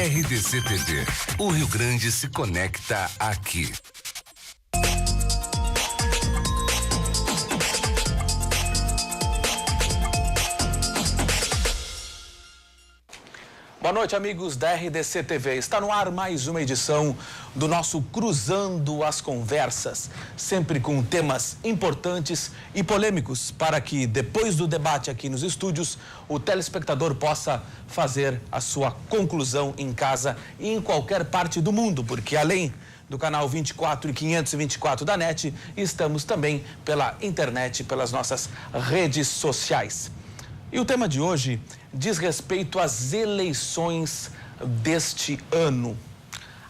RDC TV. O Rio Grande se conecta aqui. Boa noite, amigos da RDC TV. Está no ar mais uma edição do nosso Cruzando as Conversas, sempre com temas importantes e polêmicos, para que depois do debate aqui nos estúdios, o telespectador possa fazer a sua conclusão em casa e em qualquer parte do mundo, porque além do canal 24 e 524 da NET, estamos também pela internet, pelas nossas redes sociais. E o tema de hoje diz respeito às eleições deste ano.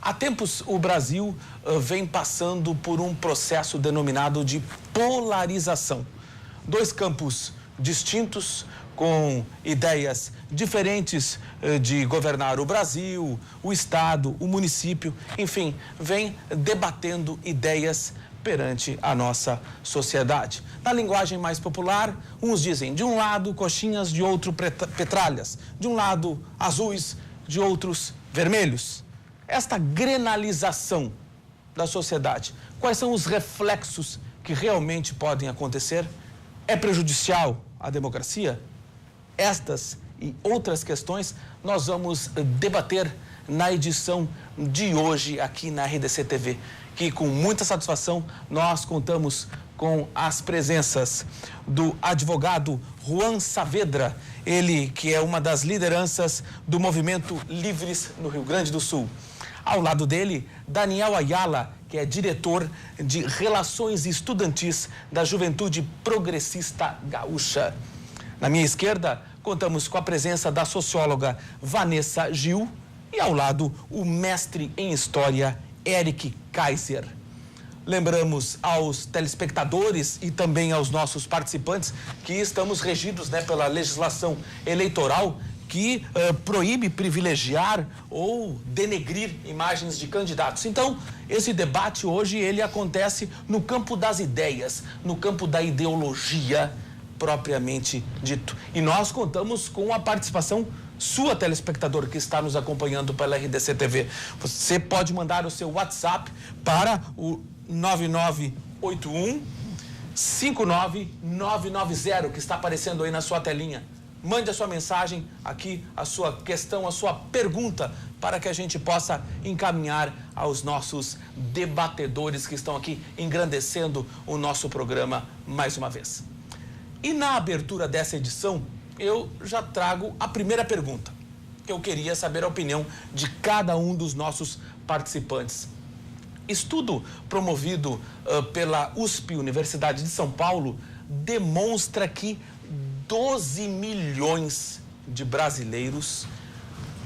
Há tempos, o Brasil vem passando por um processo denominado de polarização. Dois campos distintos, com ideias diferentes de governar o Brasil, o Estado, o município, enfim, vem debatendo ideias perante a nossa sociedade. Na linguagem mais popular, uns dizem de um lado coxinhas, de outro petralhas, de um lado azuis, de outros vermelhos. Esta grenalização da sociedade, quais são os reflexos que realmente podem acontecer? É prejudicial à democracia? Estas e outras questões nós vamos debater na edição de hoje aqui na RDC TV, que com muita satisfação nós contamos com as presenças do advogado Juan Saavedra, ele que é uma das lideranças do Movimento Livres no Rio Grande do Sul. Ao lado dele, Daniel Ayala, que é diretor de Relações Estudantis da Juventude Progressista Gaúcha. Na minha esquerda, contamos com a presença da socióloga Vanessa Gil e ao lado o mestre em História Eric Kaiser. Lembramos aos telespectadores e também aos nossos participantes que estamos regidos, pela legislação eleitoral que proíbe privilegiar ou denegrir imagens de candidatos. Então, esse debate hoje ele acontece no campo das ideias, no campo da ideologia propriamente dito. E nós contamos com a participação sua, telespectador, que está nos acompanhando pela RDC TV. Você pode mandar o seu WhatsApp para o 9981 59990, que está aparecendo aí na sua telinha. Mande a sua mensagem aqui, a sua questão, a sua pergunta, para que a gente possa encaminhar aos nossos debatedores que estão aqui engrandecendo o nosso programa mais uma vez. E na abertura dessa edição, eu já trago a primeira pergunta, que eu queria saber a opinião de cada um dos nossos participantes. Estudo promovido pela USP, Universidade de São Paulo, demonstra que 12 milhões de brasileiros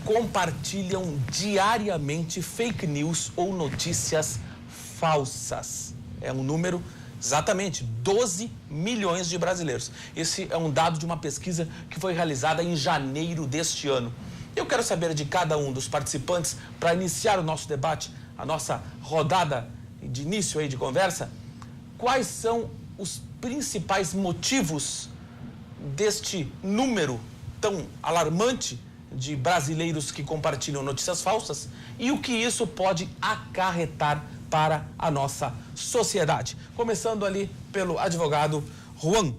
compartilham diariamente fake news ou notícias falsas. É um número exatamente, 12 milhões de brasileiros. Esse é um dado de uma pesquisa que foi realizada em janeiro deste ano. Eu quero saber de cada um dos participantes, para iniciar o nosso debate, a nossa rodada de início aí de conversa, quais são os principais motivos deste número tão alarmante de brasileiros que compartilham notícias falsas e o que isso pode acarretar para a nossa sociedade. Começando ali pelo advogado Juan.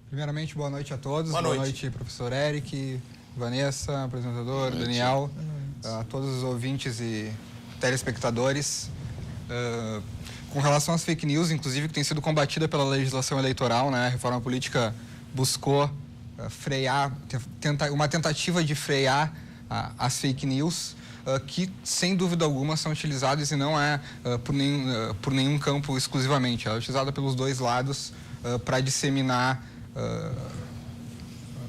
Primeiramente, boa noite a todos. Boa noite, professor Eric, Vanessa, apresentador, Daniel, a todos os ouvintes e telespectadores. Com relação às fake news, inclusive, que tem sido combatida pela legislação eleitoral, a reforma política buscou frear, uma tentativa de frear as fake news, que, sem dúvida alguma, são utilizadas e não é por nenhum campo exclusivamente. Ela é utilizada pelos dois lados para disseminar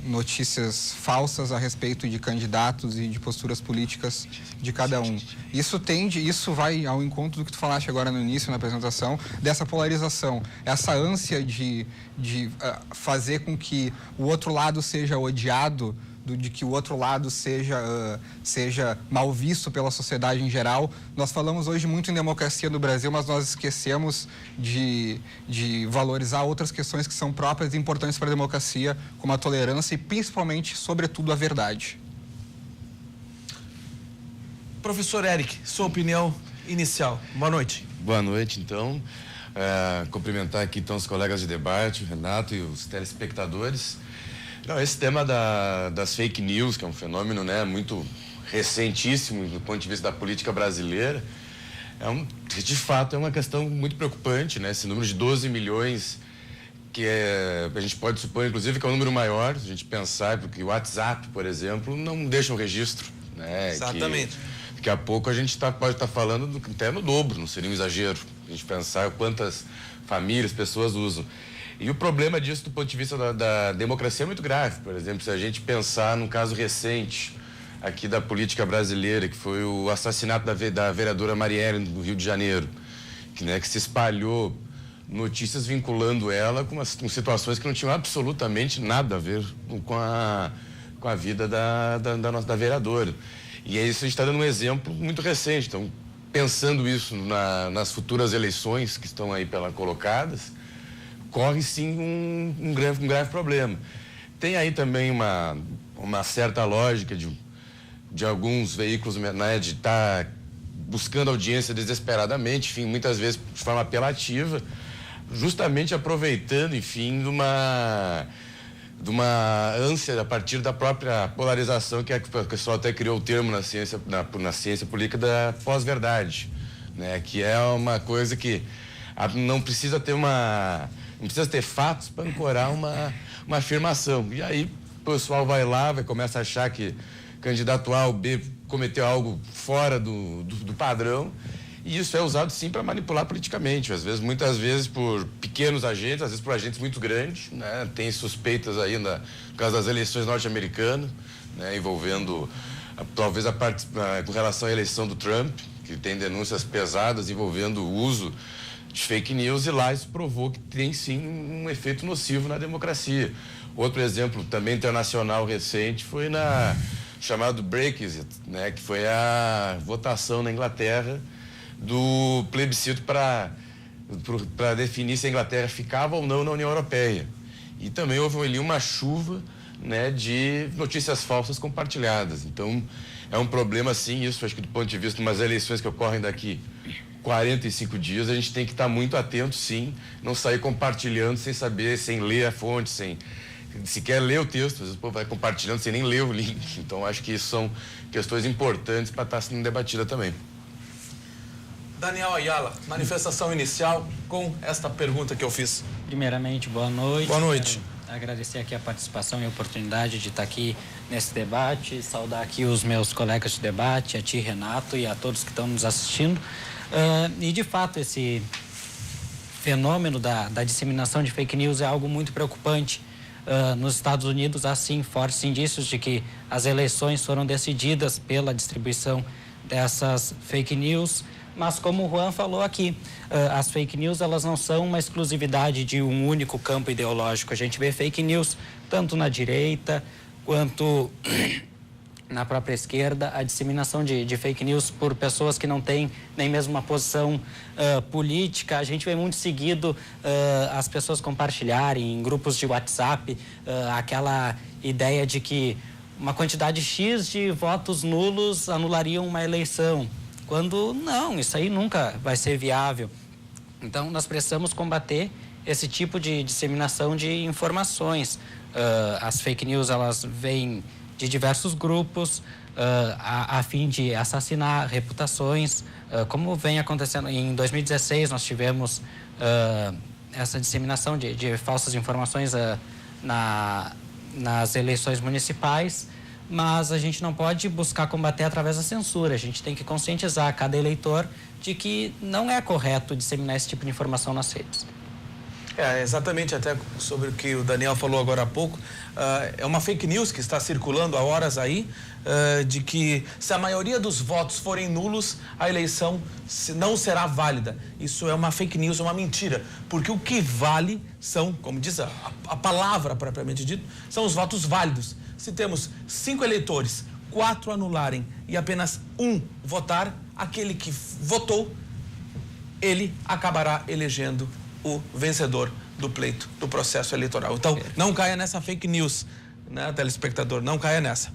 notícias falsas a respeito de candidatos e de posturas políticas de cada um. Isso vai ao encontro do que tu falaste agora no início, na apresentação, dessa polarização, essa ânsia de fazer com que o outro lado seja odiado, de que o outro lado seja mal visto pela sociedade em geral. Nós falamos hoje muito em democracia no Brasil, mas nós esquecemos de valorizar outras questões que são próprias e importantes para a democracia, como a tolerância e, principalmente, sobretudo, a verdade. Professor Eric, sua opinião inicial. Boa noite. Boa noite, então. Cumprimentar aqui então os colegas de debate, o Renato e os telespectadores. Não, esse tema das fake news, que é um fenômeno, né, muito recentíssimo do ponto de vista da política brasileira, de fato é uma questão muito preocupante, né? Esse número de 12 milhões, que a gente pode supor, inclusive, que é um número maior, se a gente pensar, porque o WhatsApp, por exemplo, não deixa um registro, né? Exatamente. Daqui a pouco a gente pode estar falando até no dobro, não seria um exagero, a gente pensar quantas famílias, pessoas usam. E o problema disso, do ponto de vista da democracia, é muito grave. Por exemplo, se a gente pensar num caso recente aqui da política brasileira, que foi o assassinato da vereadora Marielle, do Rio de Janeiro, que se espalhou notícias vinculando ela com situações que não tinham absolutamente nada a ver com a vida da vereadora. E é isso, a gente está dando um exemplo muito recente. Então, pensando isso nas futuras eleições que estão aí colocadas, corre sim um grave problema. Tem aí também uma certa lógica de alguns veículos, né, de estar buscando audiência desesperadamente, enfim, muitas vezes de forma apelativa, justamente aproveitando, enfim, de uma ânsia a partir da própria polarização, que o pessoal até criou o termo na ciência política da pós-verdade, né, que é uma coisa que não precisa ter fatos para ancorar uma afirmação. E aí o pessoal vai começa a achar que candidato A ou B cometeu algo fora do padrão, e isso é usado sim para manipular politicamente, muitas vezes por pequenos agentes, às vezes por agentes muito grandes, né? Tem suspeitas aí no caso das eleições norte-americanas, né? Envolvendo talvez com relação à eleição do Trump, que tem denúncias pesadas envolvendo o uso de fake news, e lá isso provou que tem sim um efeito nocivo na democracia. Outro exemplo também internacional recente foi chamado Brexit, né, que foi a votação na Inglaterra do plebiscito para definir se a Inglaterra ficava ou não na União Europeia. E também houve ali uma chuva, né, de notícias falsas compartilhadas. Então, é um problema sim, isso acho que do ponto de vista de umas eleições que ocorrem daqui 45 dias, a gente tem que estar muito atento sim, não sair compartilhando sem saber, sem ler a fonte, sem sequer ler o texto, às vezes o povo vai compartilhando sem nem ler o link. Então, acho que isso são questões importantes para estar sendo debatida também. Daniel Ayala, manifestação inicial com esta pergunta que eu fiz. Primeiramente, boa noite. Boa noite. Quero agradecer aqui a participação e a oportunidade de estar aqui nesse debate, saudar aqui os meus colegas de debate, a ti, Renato, e a todos que estão nos assistindo. E, de fato, esse fenômeno da disseminação de fake news é algo muito preocupante. Nos Estados Unidos há sim fortes indícios de que as eleições foram decididas pela distribuição dessas fake news, mas como o Juan falou aqui, as fake news elas não são uma exclusividade de um único campo ideológico. A gente vê fake news tanto na direita quanto na própria esquerda, a disseminação de fake news por pessoas que não têm nem mesmo uma posição política. A gente vê muito seguido as pessoas compartilharem em grupos de WhatsApp aquela ideia de que uma quantidade X de votos nulos anulariam uma eleição, quando não, isso aí nunca vai ser viável. Então, nós precisamos combater esse tipo de disseminação de informações. As fake news, elas vêm de diversos grupos a fim de assassinar reputações, como vem acontecendo. Em 2016 nós tivemos essa disseminação de falsas informações nas eleições municipais, mas a gente não pode buscar combater através da censura. A gente tem que conscientizar cada eleitor de que não é correto disseminar esse tipo de informação nas redes. Exatamente, até sobre o que o Daniel falou agora há pouco, é uma fake news que está circulando há horas aí, de que se a maioria dos votos forem nulos, a eleição não será válida. Isso é uma fake news, é uma mentira, porque o que vale são, como diz a palavra propriamente dito, são os votos válidos. Se temos 5 eleitores, 4 anularem e apenas 1 votar, aquele que votou, ele acabará elegendo o vencedor do pleito, do processo eleitoral. Então, não caia nessa fake news, né, telespectador? Não caia nessa.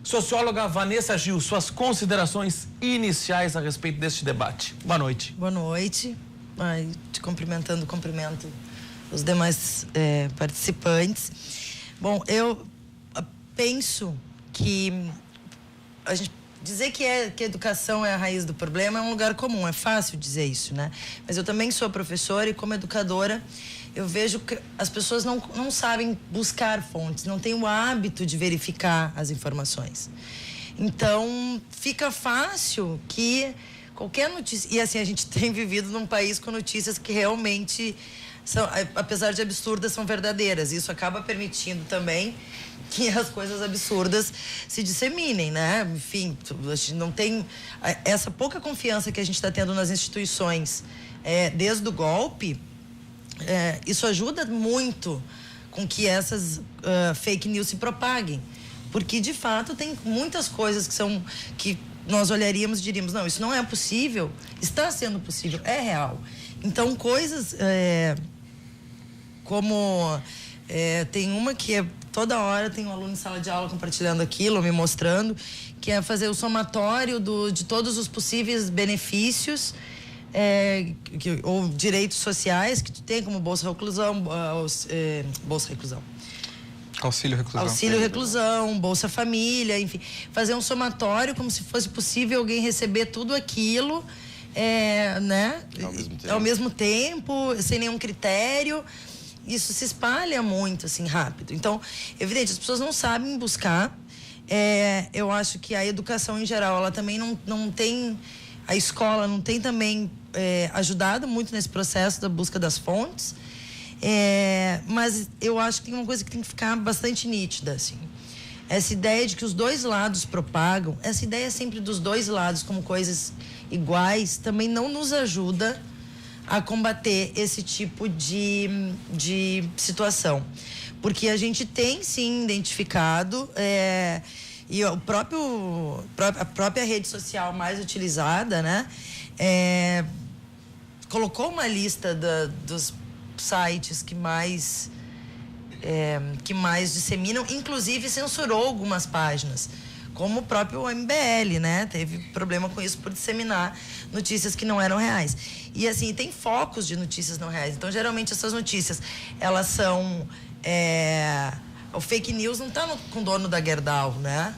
Socióloga Vanessa Gil, suas considerações iniciais a respeito deste debate. Boa noite. Boa noite. Te cumprimento os demais participantes. Bom, eu penso que a gente dizer que a educação é a raiz do problema é um lugar comum, é fácil dizer isso, né? Mas eu também sou professora e, como educadora, eu vejo que as pessoas não sabem buscar fontes, não têm o hábito de verificar as informações. Então, fica fácil que qualquer notícia... E assim, a gente tem vivido num país com notícias que realmente, apesar de absurdas, são verdadeiras. Isso acaba permitindo também que as coisas absurdas se disseminem, né? Enfim, a gente não tem... Essa pouca confiança que a gente está tendo nas instituições desde o golpe... isso ajuda muito com que essas fake news se propaguem, porque de fato tem muitas coisas que nós olharíamos e diríamos, não, isso não é possível, está sendo possível, é real. Então coisas como tem uma que toda hora tem um aluno em sala de aula compartilhando aquilo, me mostrando, que é fazer o somatório de todos os possíveis benefícios ou direitos sociais que tu tem, como Bolsa Reclusão, Auxílio Reclusão. Auxílio Reclusão, Bolsa Família, enfim. Fazer um somatório como se fosse possível alguém receber tudo aquilo, né? Ao mesmo tempo, sem nenhum critério. Isso se espalha muito, assim, rápido. Então, evidente, as pessoas não sabem buscar. Eu acho que a educação, em geral, ela também não tem... A escola não tem também ajudado muito nesse processo da busca das fontes. Mas eu acho que tem uma coisa que tem que ficar bastante nítida, assim. Essa ideia de que os dois lados propagam, essa ideia sempre dos dois lados como coisas iguais, também não nos ajuda a combater esse tipo de situação. Porque a gente tem, sim, identificado... E a própria rede social mais utilizada, né, colocou uma lista dos sites que mais disseminam, inclusive censurou algumas páginas, como o próprio MBL, né, teve problema com isso por disseminar notícias que não eram reais. E assim, tem focos de notícias não reais. Então, geralmente, essas notícias, elas são... O fake news não está com o dono da Gerdau, né?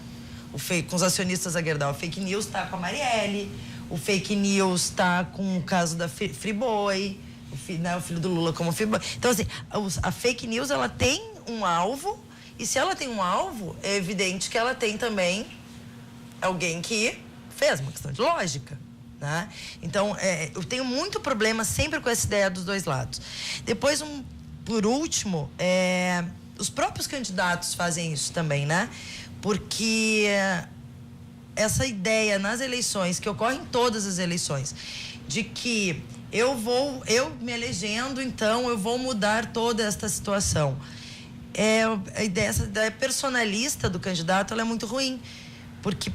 Com os acionistas da Gerdau. O fake news está com a Marielle, o fake news está com o caso da Friboi, o filho do Lula como Friboi. Então, assim, a fake news, ela tem um alvo, e se ela tem um alvo, é evidente que ela tem também alguém que fez uma questão de lógica, né? Então, eu tenho muito problema sempre com essa ideia dos dois lados. Depois, por último, os próprios candidatos fazem isso também, né? Porque essa ideia nas eleições, que ocorre em todas as eleições, de que eu me elegendo, então eu vou mudar toda esta situação. Essa ideia personalista do candidato, ela é muito ruim. Porque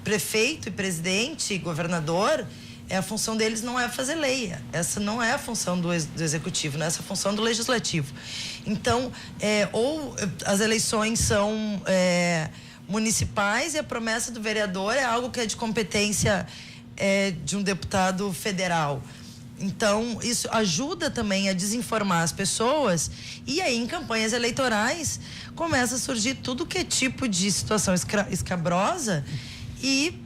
prefeito e presidente e governador, a função deles não é fazer lei. Essa não é a função do executivo, né? Essa é a função do legislativo. Então, ou as eleições são municipais e a promessa do vereador é algo que é de competência de um deputado federal. Então, isso ajuda também a desinformar as pessoas, e aí, em campanhas eleitorais, começa a surgir tudo que é tipo de situação escabrosa, e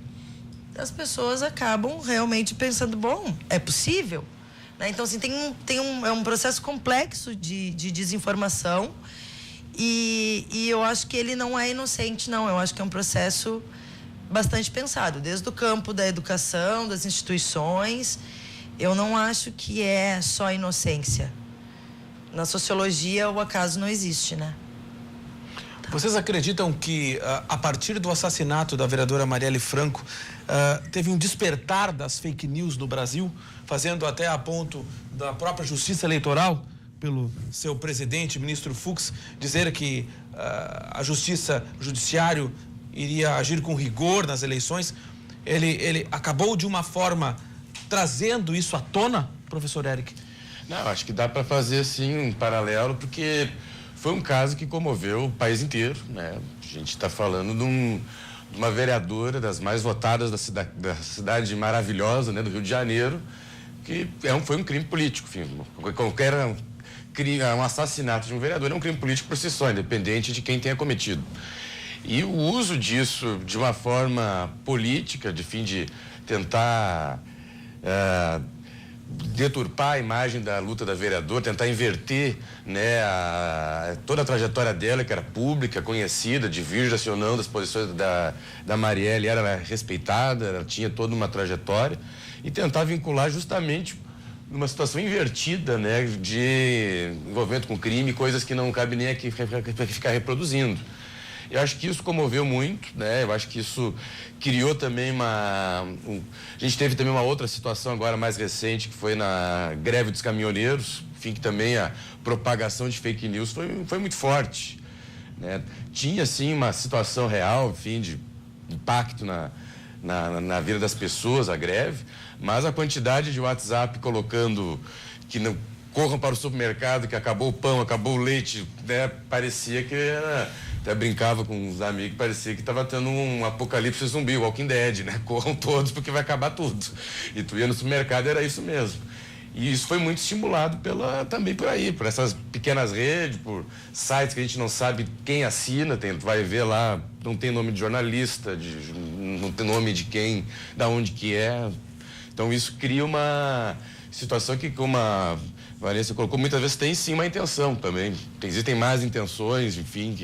as pessoas acabam realmente pensando, bom, é possível? Né? Então, assim, é um processo complexo de desinformação, e eu acho que ele não é inocente, não. Eu acho que é um processo bastante pensado, desde o campo da educação, das instituições. Eu não acho que é só inocência. Na sociologia, o acaso não existe, né? Vocês acreditam que, a partir do assassinato da vereadora Marielle Franco, teve um despertar das fake news no Brasil, fazendo até a ponto da própria Justiça Eleitoral, pelo seu presidente, ministro Fux, dizer que a Justiça, o Judiciário, iria agir com rigor nas eleições? Ele acabou de uma forma trazendo isso à tona, professor Eric? Não, acho que dá para fazer, sim, um paralelo, porque foi um caso que comoveu o país inteiro, né? A gente está falando de de uma vereadora das mais votadas da cidade maravilhosa, né, do Rio de Janeiro, que foi um crime político, enfim, qualquer um assassinato de um vereador é um crime político por si só, independente de quem tenha cometido. E o uso disso de uma forma política, de fim de tentar deturpar a imagem da luta da vereadora, tentar inverter, né, toda a trajetória dela, que era pública, conhecida, divirja-se ou não das posições da Marielle, era respeitada, ela tinha toda uma trajetória, e tentar vincular justamente numa situação invertida, né, de envolvimento com crime, coisas que não cabe nem aqui ficar reproduzindo. Eu acho que isso comoveu muito, né? Eu acho que isso criou também a gente teve também uma outra situação agora mais recente, que foi na greve dos caminhoneiros, enfim, que também a propagação de fake news foi muito forte, né? Tinha, sim, uma situação real, enfim, de impacto na vida das pessoas, a greve, mas a quantidade de WhatsApp colocando que não corram para o supermercado, que acabou o pão, acabou o leite, né? Parecia que era... Até brincava com os amigos, parecia que estava tendo um apocalipse zumbi, Walking Dead, né? Corram todos porque vai acabar tudo. E tu ia no supermercado, era isso mesmo. E isso foi muito estimulado também por aí, por essas pequenas redes, por sites que a gente não sabe quem assina, tu vai ver lá, não tem nome de jornalista, não tem nome de quem, da onde que é. Então isso cria uma situação que, como a Vanessa colocou, muitas vezes tem sim uma intenção também. Existem más intenções, enfim,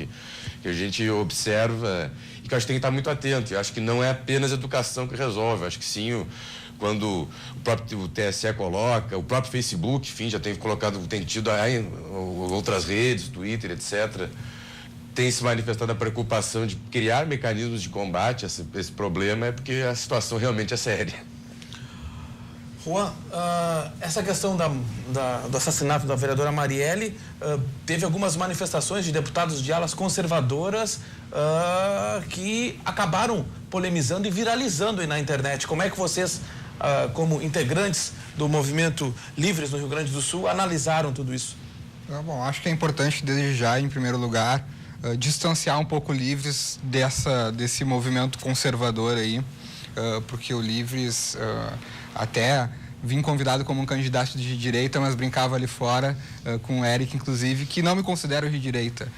que a gente observa e que eu acho que tem que estar muito atento. Eu acho que não é apenas educação que resolve. Eu acho que sim, quando o próprio TSE coloca, o próprio Facebook, enfim, já tem tido aí outras redes, Twitter, etc., tem se manifestado a preocupação de criar mecanismos de combate a esse problema, é porque a situação realmente é séria. Juan, essa questão do assassinato da vereadora Marielle, teve algumas manifestações de deputados de alas conservadoras que acabaram polemizando e viralizando aí na internet. Como é que vocês, como integrantes do movimento Livres no Rio Grande do Sul, analisaram tudo isso? Bom, acho que é importante, desde já, em primeiro lugar, distanciar um pouco Livres desse movimento conservador aí, porque o Livres... até vim convidado como um candidato de direita, mas brincava ali fora com o Eric, inclusive, que não me considero de direita.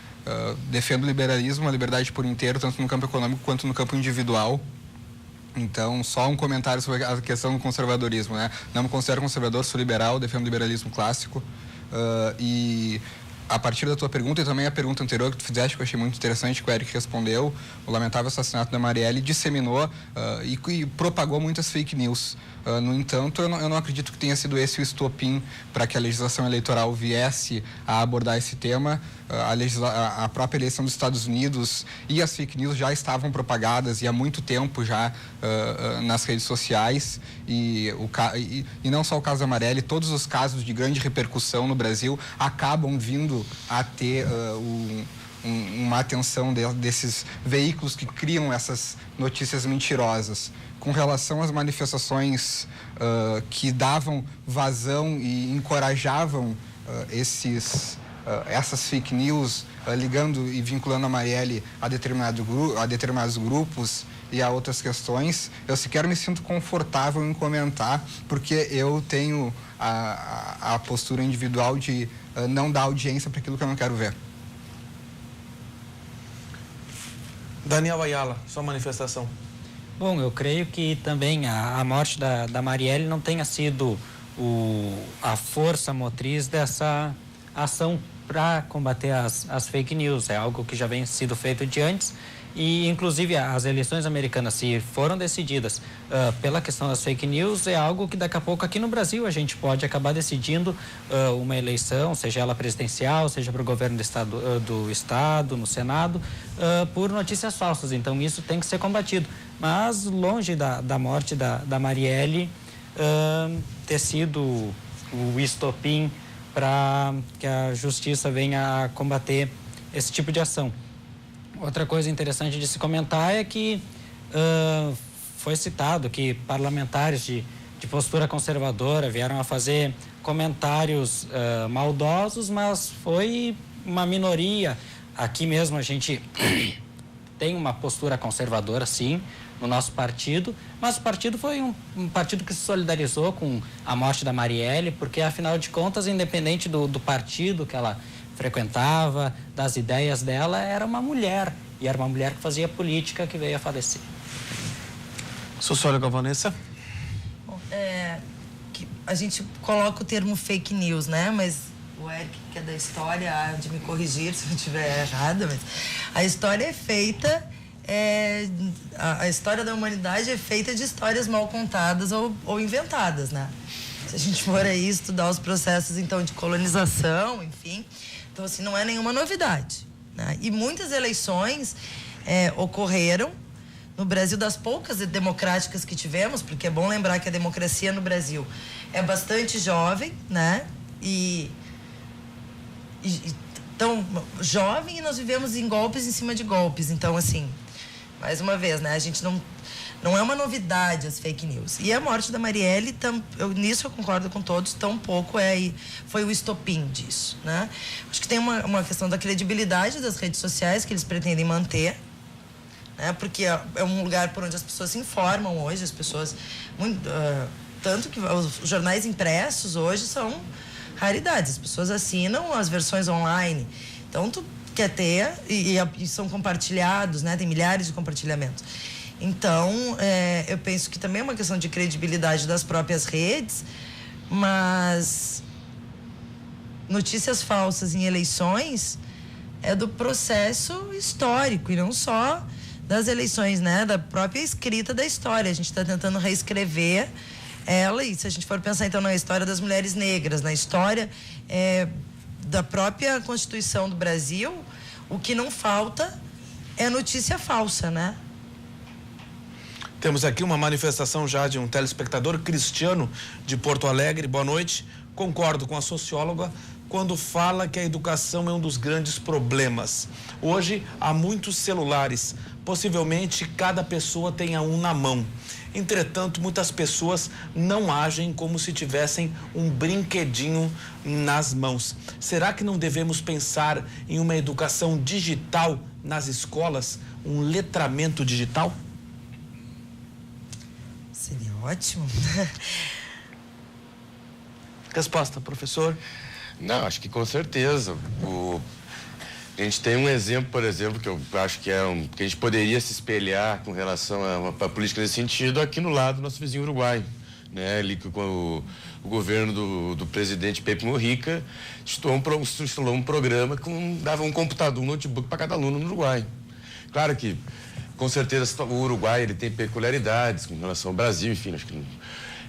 Defendo o liberalismo, a liberdade por inteiro, tanto no campo econômico quanto no campo individual. Então, só um comentário sobre a questão do conservadorismo, né? Não me considero conservador, sou liberal, defendo o liberalismo clássico. E a partir da tua pergunta e também a pergunta anterior que tu fizeste, que eu achei muito interessante, que o Eric respondeu, o lamentável assassinato da Marielle disseminou e propagou muitas fake news. No entanto, eu não acredito que tenha sido esse o estopim para que a legislação eleitoral viesse a abordar esse tema. A própria eleição dos Estados Unidos e as fake news já estavam propagadas e há muito tempo já nas redes sociais. E não só o caso da Marielle, todos os casos de grande repercussão no Brasil acabam vindo a ter uma atenção desses veículos que criam essas notícias mentirosas. Com relação às manifestações que davam vazão e encorajavam essas fake news, ligando e vinculando a Marielle a determinados grupos e a outras questões, eu sequer me sinto confortável em comentar, porque eu tenho a postura individual de não dar audiência para aquilo que eu não quero ver. Daniel Ayala, sua manifestação. Bom, eu creio que também a morte da Marielle não tenha sido a força motriz dessa ação para combater as fake news. É algo que já vem sido feito de antes e, inclusive, as eleições americanas, se foram decididas pela questão das fake news, é algo que daqui a pouco aqui no Brasil a gente pode acabar decidindo uma eleição, seja ela presidencial, seja para o governo do Estado, no Senado, por notícias falsas. Então, isso tem que ser combatido. Mas, longe da morte da Marielle ter sido o estopim para que a justiça venha a combater esse tipo de ação. Outra coisa interessante de se comentar é que foi citado que parlamentares de postura conservadora vieram a fazer comentários maldosos, mas foi uma minoria. Aqui mesmo a gente tem uma postura conservadora, sim, no nosso partido, mas o partido foi um partido que se solidarizou com a morte da Marielle, porque, afinal de contas, independente do partido que ela frequentava, das ideias dela, era uma mulher, e era uma mulher que fazia política que veio a falecer. Socióloga Vanessa? A gente coloca o termo fake news, né? Mas o Eric, que é da história, há de me corrigir se eu estiver errada, mas a história é feita, a história da humanidade é feita de histórias mal contadas ou inventadas, né? Se a gente for aí estudar os processos, então, de colonização, enfim, então, assim, não é nenhuma novidade, né? E muitas eleições ocorreram no Brasil, das poucas democráticas que tivemos, porque é bom lembrar que a democracia no Brasil é bastante jovem, né? Então, jovem, e nós vivemos em golpes em cima de golpes. Então, assim, mais uma vez, né? A gente não é uma novidade as fake news. E a morte da Marielle, nisso eu concordo com todos, tampouco foi o estopim disso, né? Acho que tem uma questão da credibilidade das redes sociais que eles pretendem manter, né? Porque é um lugar por onde as pessoas se informam hoje, as pessoas... tanto que os jornais impressos hoje são raridades, as pessoas assinam as versões online. Então, tu quer ter, e são compartilhados, né? Tem milhares de compartilhamentos. Então, eu penso que também é uma questão de credibilidade das próprias redes, mas notícias falsas em eleições é do processo histórico e não só das eleições, né? Da própria escrita da história. A gente está tentando reescrever ela, e se a gente for pensar então na história das mulheres negras, na história da própria Constituição do Brasil, o que não falta é notícia falsa, né? Temos aqui uma manifestação já de um telespectador, Cristiano, de Porto Alegre. Boa noite. Concordo com a socióloga quando fala que a educação é um dos grandes problemas. Hoje há muitos celulares, possivelmente cada pessoa tenha um na mão. Entretanto, muitas pessoas não agem como se tivessem um brinquedinho nas mãos. Será que não devemos pensar em uma educação digital nas escolas, um letramento digital? Seria ótimo. Resposta, professor? Não, acho que com certeza. A gente tem um exemplo, por exemplo, que eu acho que que a gente poderia se espelhar com relação a política nesse sentido, aqui no lado do nosso vizinho Uruguai, né? Ali com o governo do presidente Pepe Mujica instalou um programa que dava um computador, um notebook para cada aluno no Uruguai. Claro que, com certeza, o Uruguai ele tem peculiaridades com relação ao Brasil, enfim, acho que,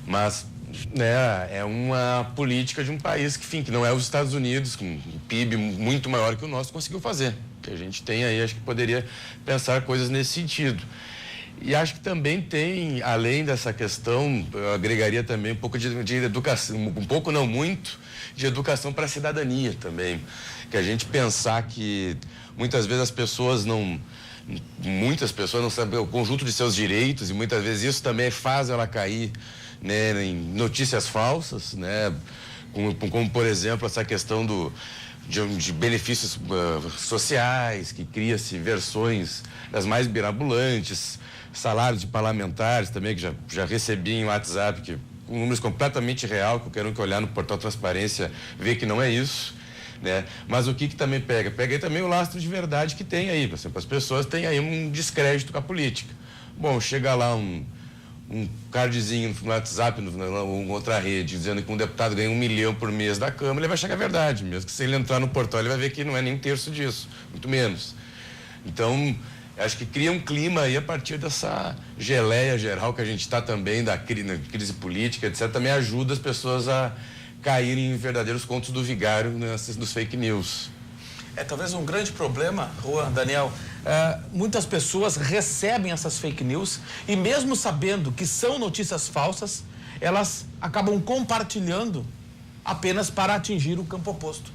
mas, né, é uma política de um país que não é os Estados Unidos, com um PIB muito maior que o nosso, conseguiu fazer. Que a gente tem aí, acho que poderia pensar coisas nesse sentido. E acho que também tem, além dessa questão, eu agregaria também um pouco de educação, um pouco não muito, de educação para a cidadania também. Que a gente pensar que muitas vezes muitas pessoas não sabem o conjunto de seus direitos, e muitas vezes isso também faz ela cair, né, em notícias falsas, né, como por exemplo essa questão de benefícios sociais, que cria-se versões das mais mirabolantes, salários de parlamentares também, que já recebi em WhatsApp, que com números completamente real, que eu quero olhar no portal Transparência, ver que não é isso, né? Mas o que também pega? Pega aí também o lastro de verdade que tem aí, por exemplo, as pessoas têm aí um descrédito com a política. Bom, chega lá um cardzinho no WhatsApp, em outra rede, dizendo que um deputado ganha 1 milhão por mês da Câmara, ele vai achar que é verdade, mesmo que se ele entrar no portal, ele vai ver que não é nem um terço disso, muito menos. Então, acho que cria um clima aí a partir dessa geleia geral que a gente está também, da crise política, etc., também ajuda as pessoas a caírem em verdadeiros contos do vigário dos fake news. Talvez um grande problema, Juan, Daniel, muitas pessoas recebem essas fake news e mesmo sabendo que são notícias falsas, elas acabam compartilhando apenas para atingir o campo oposto.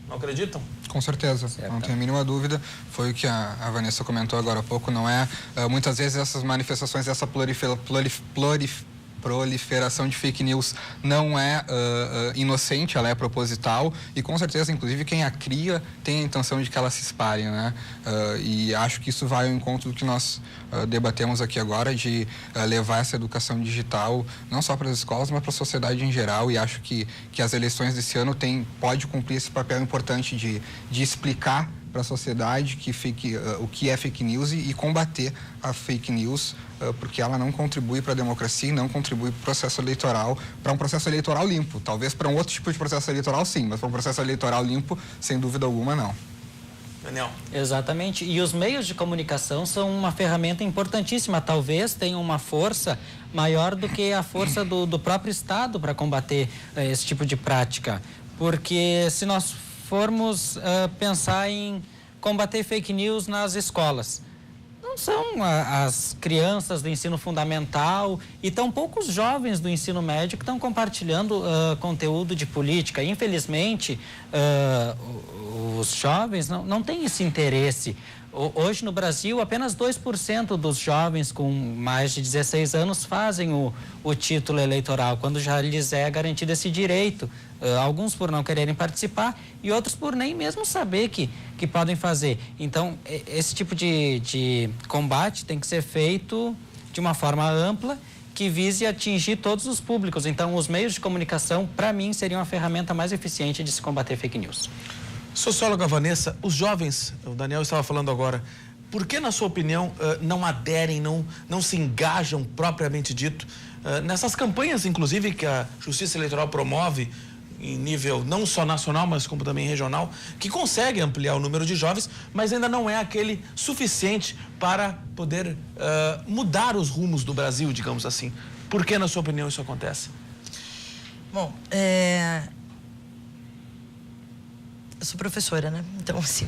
Não acreditam? Com certeza, não tenho a mínima dúvida. Foi o que a Vanessa comentou agora há pouco, não é? Muitas vezes essas manifestações, essa proliferação de fake news não é inocente, ela é proposital e com certeza, inclusive, quem a cria tem a intenção de que ela se espalhe, né? E acho que isso vai ao encontro do que nós debatemos aqui agora, de levar essa educação digital não só para as escolas, mas para a sociedade em geral, e acho que as eleições desse ano pode cumprir esse papel importante de explicar para a sociedade o que é fake news e combater a fake news, porque ela não contribui para a democracia e não contribui para o processo eleitoral, para um processo eleitoral limpo. Talvez para um outro tipo de processo eleitoral, sim, mas para um processo eleitoral limpo, sem dúvida alguma, não. Daniel. Exatamente. E os meios de comunicação são uma ferramenta importantíssima. Talvez tenham uma força maior do que a força do próprio Estado para combater esse tipo de prática. Porque se nós formos pensar em combater fake news nas escolas, não são as crianças do ensino fundamental e tão poucos jovens do ensino médio que estão compartilhando conteúdo de política. Infelizmente, os jovens não têm esse interesse. Hoje no Brasil, apenas 2% dos jovens com mais de 16 anos fazem o título eleitoral, quando já lhes é garantido esse direito. Alguns por não quererem participar e outros por nem mesmo saber que podem fazer. Então, esse tipo de combate tem que ser feito de uma forma ampla, que vise atingir todos os públicos. Então, os meios de comunicação, para mim, seriam a ferramenta mais eficiente de se combater fake news. Socióloga Vanessa, os jovens, o Daniel estava falando agora, por que, na sua opinião, não aderem, não se engajam propriamente dito nessas campanhas, inclusive, que a Justiça Eleitoral promove em nível não só nacional, mas como também regional, que consegue ampliar o número de jovens, mas ainda não é aquele suficiente para poder mudar os rumos do Brasil, digamos assim. Por que, na sua opinião, isso acontece? Bom, eu sou professora, né? Então, assim,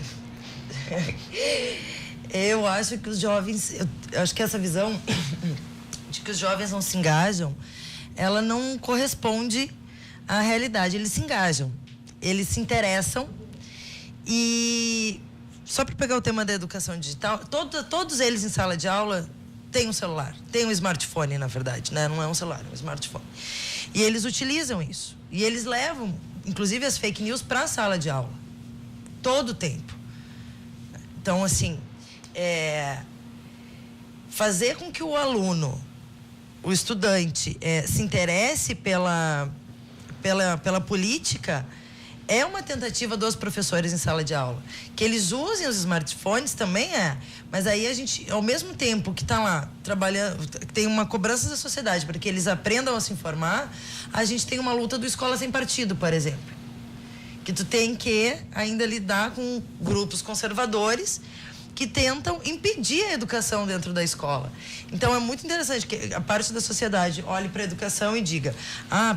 eu acho que os jovens, eu acho que essa visão de que os jovens não se engajam, ela não corresponde à realidade. Eles se engajam, eles se interessam só para pegar o tema da educação digital, todos eles em sala de aula têm um celular, têm um smartphone, na verdade, né? Não é um celular, é um smartphone. E eles utilizam isso. E eles levam, inclusive, as fake news para a sala de aula. Todo o tempo. Então, assim, fazer com que o aluno, o estudante, se interesse pela política é uma tentativa dos professores em sala de aula. Que eles usem os smartphones também mas aí a gente, ao mesmo tempo que está lá trabalhando, tem uma cobrança da sociedade para que eles aprendam a se informar, a gente tem uma luta do Escola Sem Partido, por exemplo. Que tu tem que ainda lidar com grupos conservadores que tentam impedir a educação dentro da escola. Então, é muito interessante que a parte da sociedade olhe para a educação e diga: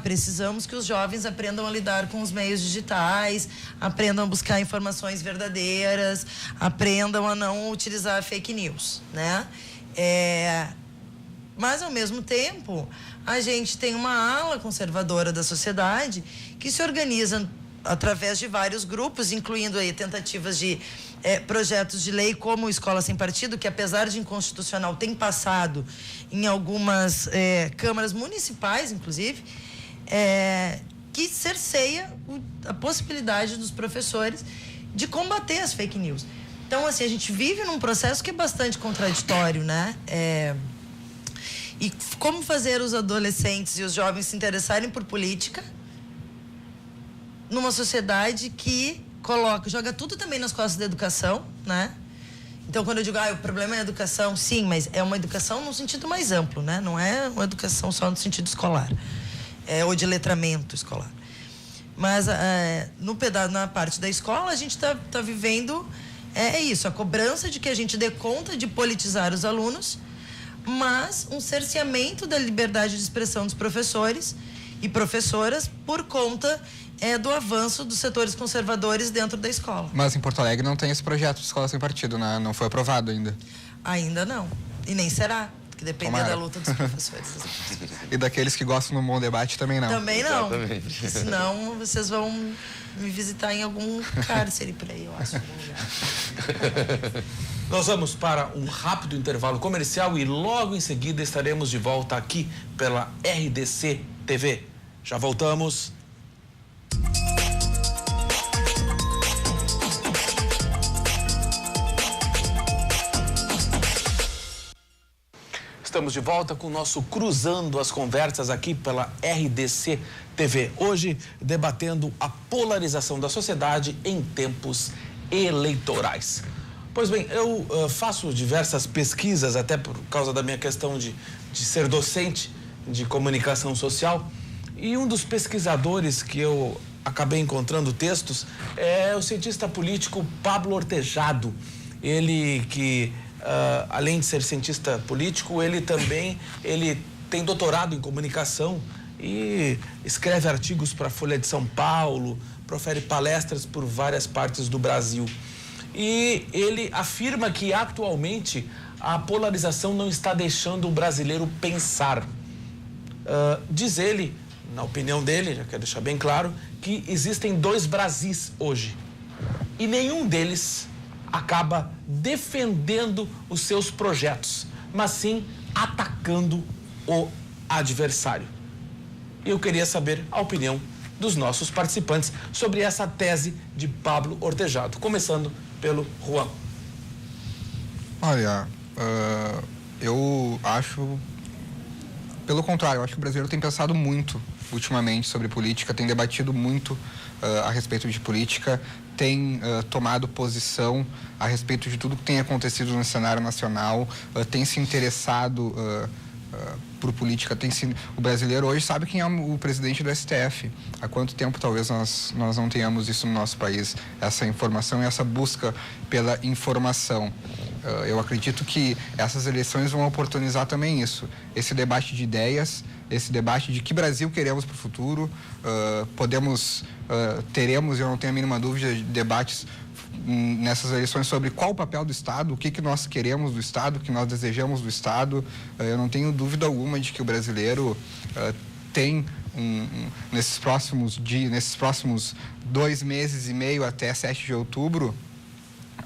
precisamos que os jovens aprendam a lidar com os meios digitais, aprendam a buscar informações verdadeiras, aprendam a não utilizar fake news, né? Mas, ao mesmo tempo, a gente tem uma ala conservadora da sociedade que se organiza através de vários grupos, incluindo aí tentativas de projetos de lei como Escola Sem Partido, que apesar de inconstitucional tem passado em algumas câmaras municipais, inclusive, que cerceia a possibilidade dos professores de combater as fake news. Então, assim, a gente vive num processo que é bastante contraditório, né? E como fazer os adolescentes e os jovens se interessarem por política numa sociedade que joga tudo também nas costas da educação, né? Então, quando eu digo, o problema é a educação, sim, mas é uma educação no sentido mais amplo, né? Não é uma educação só no sentido escolar, ou de letramento escolar. Mas na parte da escola, a gente tá vivendo isso, a cobrança de que a gente dê conta de politizar os alunos, mas um cerceamento da liberdade de expressão dos professores e professoras por conta do avanço dos setores conservadores dentro da escola. Mas em Porto Alegre não tem esse projeto de Escola Sem Partido, né? Não foi aprovado ainda. Ainda não. E nem será, porque depende da luta dos professores. E daqueles que gostam do bom debate também não. Também não. Exatamente. Senão vocês vão me visitar em algum cárcere por aí, eu acho. Nós vamos para um rápido intervalo comercial e logo em seguida estaremos de volta aqui pela RDC TV. Já voltamos. Estamos de volta com o nosso Cruzando as Conversas aqui pela RDC TV. Hoje, debatendo a polarização da sociedade em tempos eleitorais. Pois bem, eu faço diversas pesquisas, até por causa da minha questão de ser docente de comunicação social. E um dos pesquisadores que eu acabei encontrando textos é o cientista político Pablo Ortejado. Ele que... além de ser cientista político, ele tem doutorado em comunicação e escreve artigos para a Folha de São Paulo, profere palestras por várias partes do Brasil. E ele afirma que atualmente a polarização não está deixando o brasileiro pensar. Diz ele, na opinião dele, já quero deixar bem claro, que existem 2 Brasis hoje e nenhum deles acaba defendendo os seus projetos, mas sim atacando o adversário. Eu queria saber a opinião dos nossos participantes sobre essa tese de Pablo Ortejado, começando pelo Juan. Olha, eu acho, pelo contrário, eu acho que o brasileiro tem pensado muito ultimamente sobre política, tem debatido muito a respeito de política, tem tomado posição a respeito de tudo que tem acontecido no cenário nacional, tem se interessado por política. O brasileiro hoje sabe quem é o presidente do STF. Há quanto tempo talvez nós não tenhamos isso no nosso país, essa informação e essa busca pela informação. Eu acredito que essas eleições vão oportunizar também isso, esse debate de ideias, esse debate de que Brasil queremos para o futuro. Teremos, eu não tenho a mínima dúvida, debates nessas eleições sobre qual o papel do Estado, o que nós queremos do Estado, o que nós desejamos do Estado. Eu não tenho dúvida alguma de que o brasileiro tem, nesses próximos 2 meses e meio até 7 de outubro,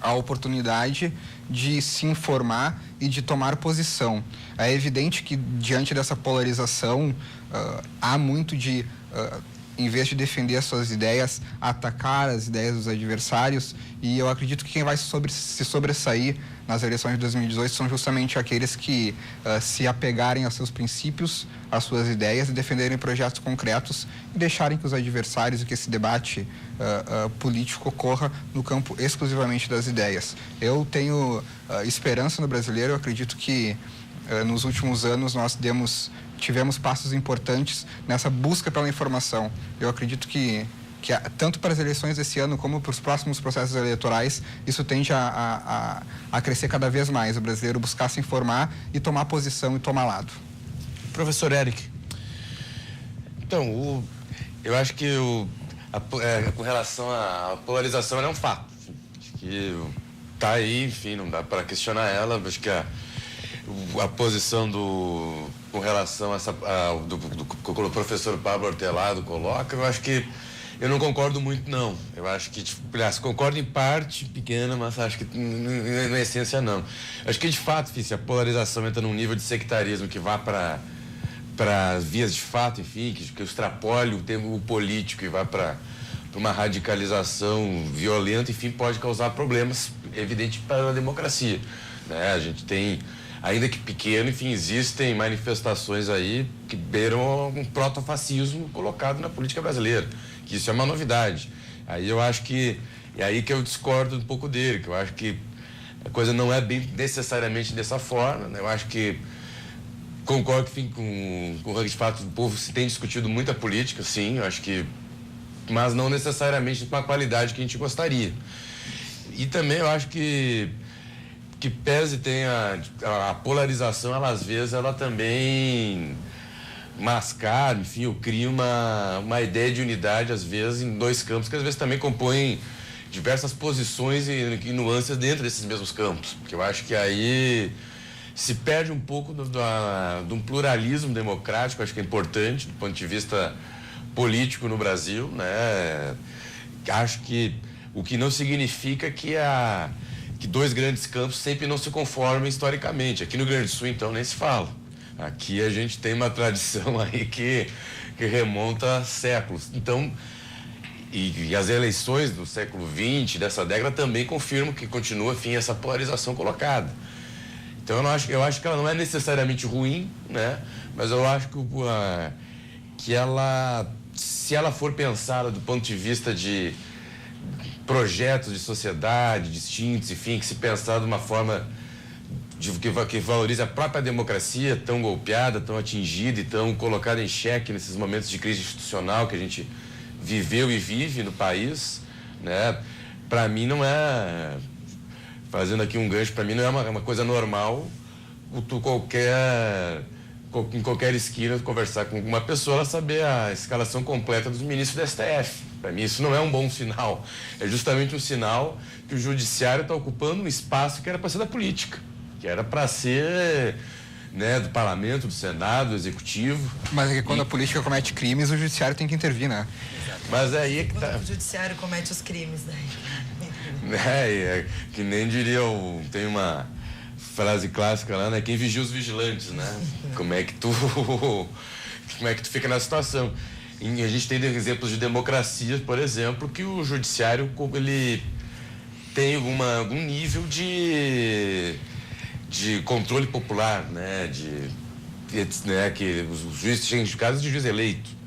a oportunidade de se informar e de tomar posição. É evidente que, diante dessa polarização, há muito de, em vez de defender as suas ideias, atacar as ideias dos adversários, e eu acredito que quem vai se sobressair nas eleições de 2018 são justamente aqueles que se apegarem aos seus princípios, às suas ideias e defenderem projetos concretos e deixarem que os adversários e que esse debate político ocorra no campo exclusivamente das ideias. Eu tenho esperança no brasileiro, eu acredito que nos últimos anos nós tivemos passos importantes nessa busca pela informação. Eu acredito que tanto para as eleições desse ano como para os próximos processos eleitorais, isso tende a crescer cada vez mais. O brasileiro buscar se informar e tomar posição e tomar lado. Professor Eric. Então, eu acho que com relação à polarização, ela é um fato. Acho que está aí, enfim, não dá para questionar ela. Acho que a posição com relação do que o professor Pablo Ortejado coloca, eu acho que eu não concordo muito, não. Eu acho que, concordo em parte pequena, mas acho que na essência não. Acho que, de fato, se a polarização entra num nível de sectarismo que vá para vias de fato, enfim, que extrapole o termo político e vá para uma radicalização violenta, enfim, pode causar problemas, evidente, para a democracia, né? A gente tem, ainda que pequeno, enfim, existem manifestações aí que beiram um protofascismo colocado na política brasileira, que isso é uma novidade. Aí eu acho que é aí que eu discordo um pouco dele, que eu acho que a coisa não é bem necessariamente dessa forma, né? Eu acho que concordo, enfim, com o de fato, o povo se tem discutido muita política, sim, eu acho que, mas não necessariamente com a qualidade que a gente gostaria. E também eu acho que pese tem a polarização, ela às vezes ela também mascara, enfim, ou cria uma ideia de unidade, às vezes, em 2 campos, que às vezes também compõem diversas posições e nuances dentro desses mesmos campos. Porque eu acho que aí se perde um pouco de um pluralismo democrático, acho que é importante do ponto de vista político no Brasil, né? Acho que o que não significa que que dois grandes campos sempre não se conformam historicamente. Aqui no Rio Grande do Sul, então, nem se fala. Aqui a gente tem uma tradição aí que remonta a séculos. Então, e as eleições do século XX, dessa década, também confirmam que continua, enfim, essa polarização colocada. Então, eu acho que ela não é necessariamente ruim, né? Mas eu acho que ela, se ela for pensada do ponto de vista de projetos de sociedade distintos, enfim, que se pensar de uma forma que valorize a própria democracia, tão golpeada, tão atingida e tão colocada em xeque nesses momentos de crise institucional que a gente viveu e vive no país, né? Para mim não é, fazendo aqui um gancho, para mim não é uma coisa normal em qualquer esquina conversar com uma pessoa, ela saber a escalação completa dos ministros do STF. Para mim isso não é um bom sinal, é justamente um sinal que o judiciário está ocupando um espaço que era para ser da política, que era para ser, né, do parlamento, do Senado, do executivo. Mas é que quando a política comete crimes, o judiciário tem que intervir, né? Mas aí é que tá. O judiciário comete os crimes daí. É que nem diria, tem uma frase clássica lá, né? Quem vigia os vigilantes, né? Como é que tu fica na situação? E a gente tem exemplos de democracias, por exemplo, que o judiciário, ele tem algum nível de controle popular, né? Que os juízes têm casos de juiz eleito.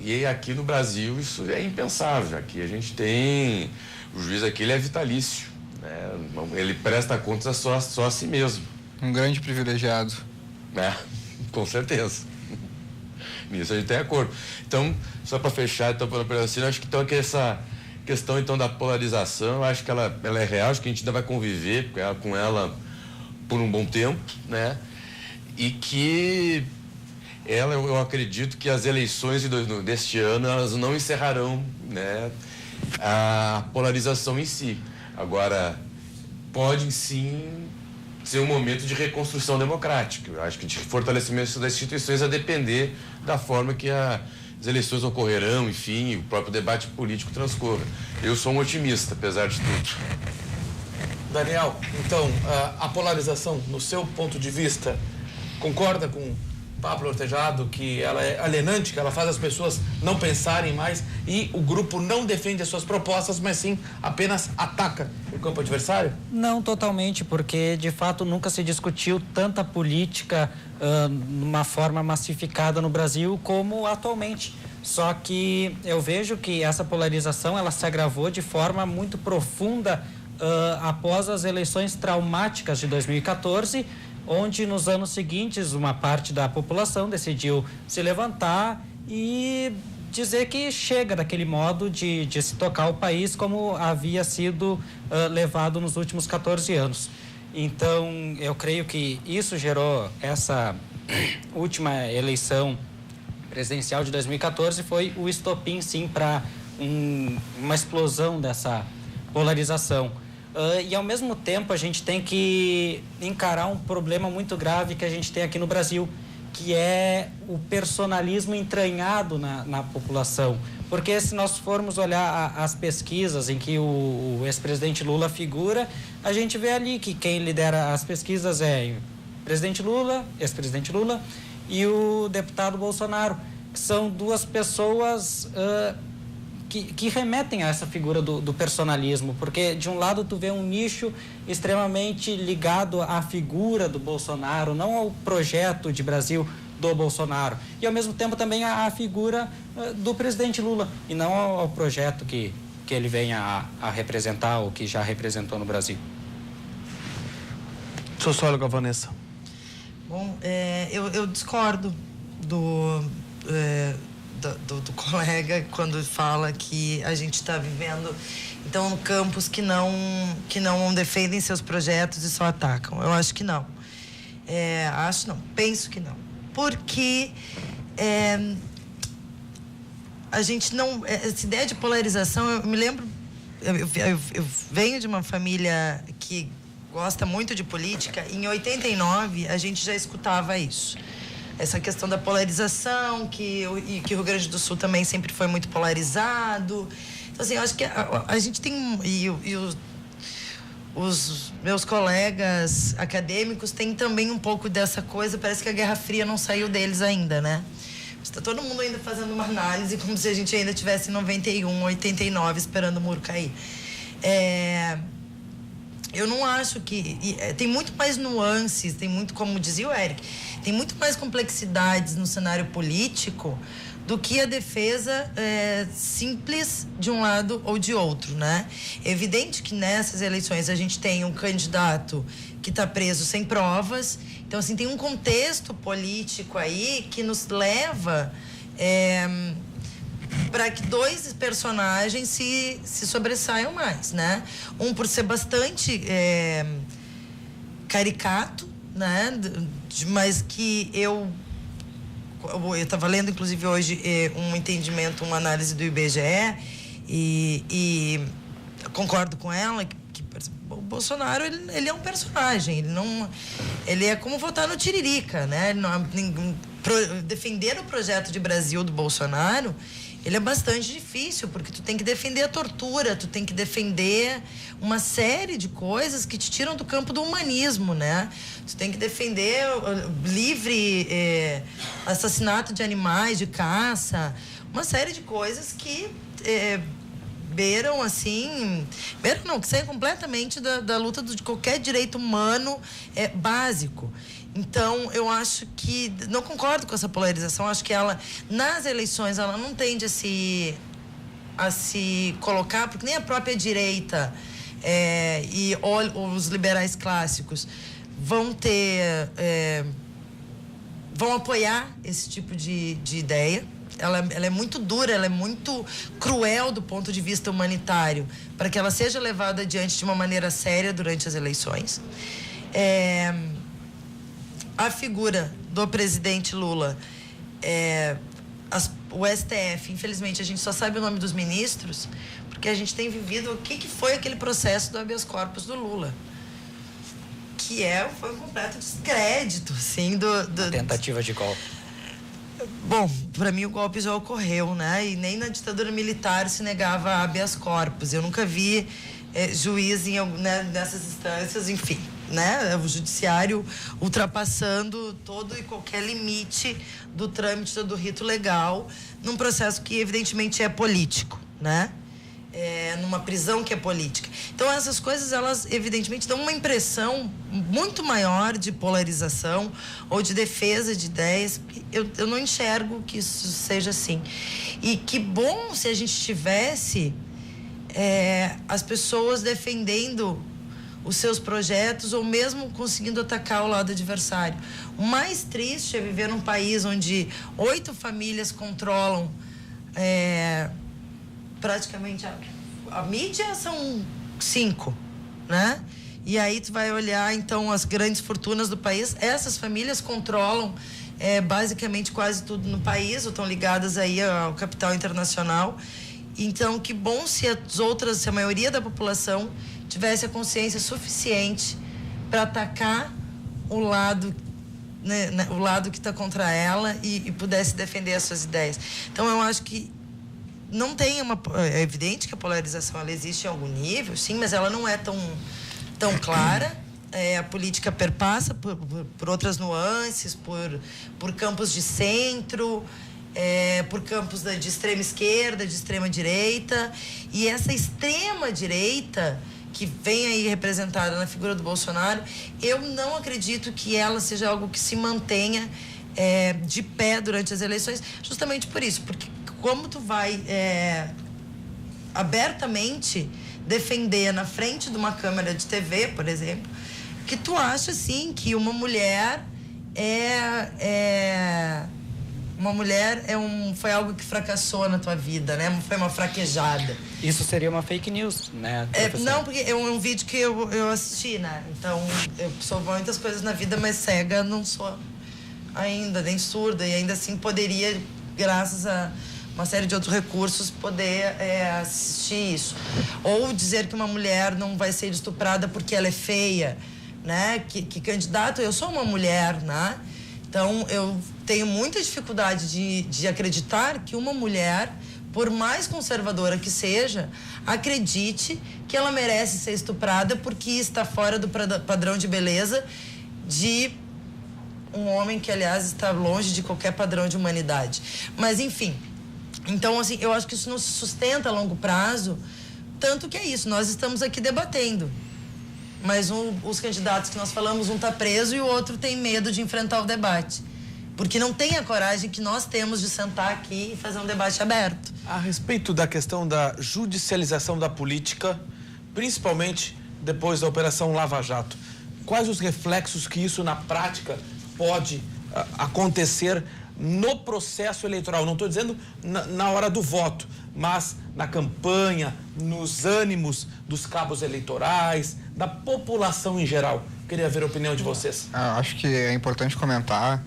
E aqui no Brasil isso é impensável. Aqui a gente tem, o juiz aqui, ele é vitalício, né? Ele presta contas só a si mesmo. Um grande privilegiado. Com certeza. Nisso a gente tem acordo. Então, só para fechar, então, eu acho que essa questão então da polarização, eu acho que ela é real, acho que a gente ainda vai conviver com ela por um bom tempo, né? E que eu acredito que as eleições deste ano, elas não encerrarão, né, a polarização em si. Agora, pode sim ser um momento de reconstrução democrática. Eu acho que de fortalecimento das instituições a depender da forma que as eleições ocorrerão, enfim, o próprio debate político transcorra. Eu sou um otimista, apesar de tudo. Daniel, então, a polarização, no seu ponto de vista, concorda com Pablo Ortejado, que ela é alienante, que ela faz as pessoas não pensarem mais e o grupo não defende as suas propostas, mas sim apenas ataca o campo adversário? Não totalmente, porque de fato nunca se discutiu tanta política numa forma massificada no Brasil como atualmente. Só que eu vejo que essa polarização ela se agravou de forma muito profunda após as eleições traumáticas de 2014, onde nos anos seguintes uma parte da população decidiu se levantar e dizer que chega daquele modo de se tocar o país como havia sido levado nos últimos 14 anos. Então, eu creio que isso gerou essa última eleição presidencial de 2014, foi o estopim, sim, para uma explosão dessa polarização. E, ao mesmo tempo, a gente tem que encarar um problema muito grave que a gente tem aqui no Brasil, que é o personalismo entranhado na população. Porque se nós formos olhar as pesquisas em que o ex-presidente Lula figura, a gente vê ali que quem lidera as pesquisas é o presidente Lula, ex-presidente Lula, e o deputado Bolsonaro, que são duas pessoas que remetem a essa figura do personalismo, porque de um lado tu vê um nicho extremamente ligado à figura do Bolsonaro, não ao projeto de Brasil do Bolsonaro, e ao mesmo tempo também à figura do presidente Lula, e não ao projeto que ele venha a representar ou que já representou no Brasil. Socióloga Vanessa. Bom, eu discordo do colega quando fala que a gente está vivendo então campos que não defendem seus projetos e só atacam. Eu acho que não. Penso que não. Porque a gente não... Essa ideia de polarização, eu me lembro... Eu venho de uma família que gosta muito de política. Em 89, a gente já escutava isso. Essa questão da polarização, que o Rio Grande do Sul também sempre foi muito polarizado. Então, assim, eu acho que a gente tem... os meus colegas acadêmicos têm também um pouco dessa coisa, parece que a Guerra Fria não saiu deles ainda, né? Está todo mundo ainda fazendo uma análise como se a gente ainda estivesse em 91, 89, esperando o muro cair. Eu não acho que... tem muito mais nuances, tem muito, como dizia o Eric, tem muito mais complexidades no cenário político do que a defesa simples de um lado ou de outro, né? É evidente que nessas eleições a gente tem um candidato que está preso sem provas. Então, assim, tem um contexto político aí que nos leva para que dois personagens se sobressaiam mais, né? Um por ser bastante caricato, né? Mas que eu estava lendo, inclusive, hoje um entendimento, uma análise do IBGE e concordo com ela que por exemplo, o Bolsonaro ele é um personagem, ele é como votar no Tiririca, né? Defender o projeto de Brasil do Bolsonaro, ele é bastante difícil, porque tu tem que defender a tortura, tu tem que defender uma série de coisas que te tiram do campo do humanismo, né? Tu tem que defender livre assassinato de animais, de caça, uma série de coisas que beiram, assim... Beiram não, que saem completamente da luta de qualquer direito humano básico. Então, eu acho que... Não concordo com essa polarização. Acho que ela, nas eleições, ela não tende a se colocar, porque nem a própria direita e os liberais clássicos vão apoiar esse tipo de ideia. Ela é muito dura, ela é muito cruel do ponto de vista humanitário, para que ela seja levada adiante de uma maneira séria durante as eleições. A figura do presidente Lula, o STF, infelizmente, a gente só sabe o nome dos ministros, porque a gente tem vivido o que foi aquele processo do habeas corpus do Lula, que foi um completo descrédito, assim, tentativa de golpe. Bom, para mim o golpe já ocorreu, né? E nem na ditadura militar se negava habeas corpus. Eu nunca vi juiz nessas instâncias, enfim, né? O judiciário ultrapassando todo e qualquer limite do trâmite do rito legal num processo que evidentemente é político, né? Numa prisão que é política. Então, essas coisas, elas evidentemente dão uma impressão muito maior de polarização ou de defesa de ideias. Eu não enxergo que isso seja assim. E que bom se a gente tivesse as pessoas defendendo os seus projetos ou mesmo conseguindo atacar o lado adversário. O mais triste é viver num país onde 8 famílias controlam praticamente a mídia são 5, né? E aí tu vai olhar, então, as grandes fortunas do país. Essas famílias controlam basicamente quase tudo no país, ou estão ligadas aí ao capital internacional. Então, que bom se a maioria da população tivesse a consciência suficiente para atacar o lado, né, o lado que está contra ela e pudesse defender as suas ideias. Então, eu acho que não tem é evidente que a polarização ela existe em algum nível, sim, mas ela não é tão clara. A política perpassa por outras nuances, por campos de centro, por campos de extrema esquerda, de extrema direita. E essa extrema direita, que vem aí representada na figura do Bolsonaro, eu não acredito que ela seja algo que se mantenha de pé durante as eleições, justamente por isso, porque como tu vai abertamente defender na frente de uma câmera de TV, por exemplo, que tu acha, assim, que uma mulher foi algo que fracassou na tua vida, né? Foi uma fraquejada. Isso seria uma fake news, né? Não, porque é um vídeo que eu assisti, né? Então, eu sou muitas coisas na vida, mas cega não sou ainda, nem surda. E ainda assim poderia, graças a uma série de outros recursos, poder assistir isso. Ou dizer que uma mulher não vai ser estuprada porque ela é feia, né? Que candidato... Eu sou uma mulher, né? Então, eu tenho muita dificuldade de acreditar que uma mulher por mais conservadora que seja, acredite que ela merece ser estuprada porque está fora do padrão de beleza de um homem que, aliás, está longe de qualquer padrão de humanidade. Mas, enfim, então, assim, eu acho que isso não se sustenta a longo prazo, tanto que é isso, nós estamos aqui debatendo. Mas os candidatos que nós falamos, um está preso e o outro tem medo de enfrentar o debate. Porque não tem a coragem que nós temos de sentar aqui e fazer um debate aberto. A respeito da questão da judicialização da política, principalmente depois da Operação Lava Jato, quais os reflexos que isso na prática pode acontecer no processo eleitoral? Não estou dizendo na hora do voto, mas na campanha, nos ânimos dos cabos eleitorais, da população em geral. Queria ver a opinião de vocês. Acho que é importante comentar,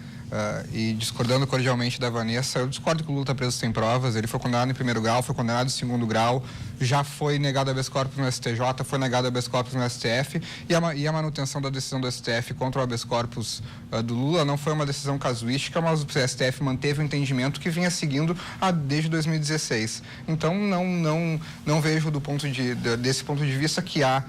e discordando cordialmente da Vanessa, eu discordo que o Lula está preso sem provas. Ele foi condenado em primeiro grau, foi condenado em segundo grau, já foi negado habeas corpus no STJ, foi negado habeas corpus no STF, e a manutenção da decisão do STF contra o habeas corpus do Lula não foi uma decisão casuística, mas o STF manteve o entendimento que vinha seguindo desde 2016. Então, não vejo desse ponto de vista que há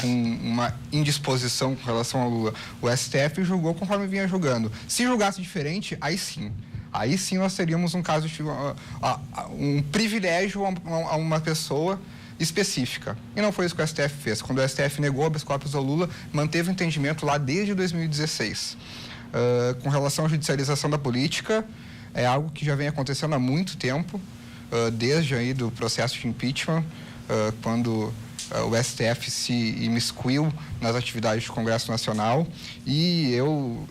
uma indisposição com relação ao Lula. O STF julgou conforme vinha julgando. Se julgasse diferente, aí sim nós teríamos um caso de um privilégio a uma pessoa específica. E não foi isso que o STF fez. Quando o STF negou habeas corpus ao Lula, manteve o entendimento lá desde 2016. Com relação à judicialização da política, é algo que já vem acontecendo há muito tempo, desde aí do processo de impeachment, quando o STF se imiscuiu nas atividades do Congresso Nacional, e eu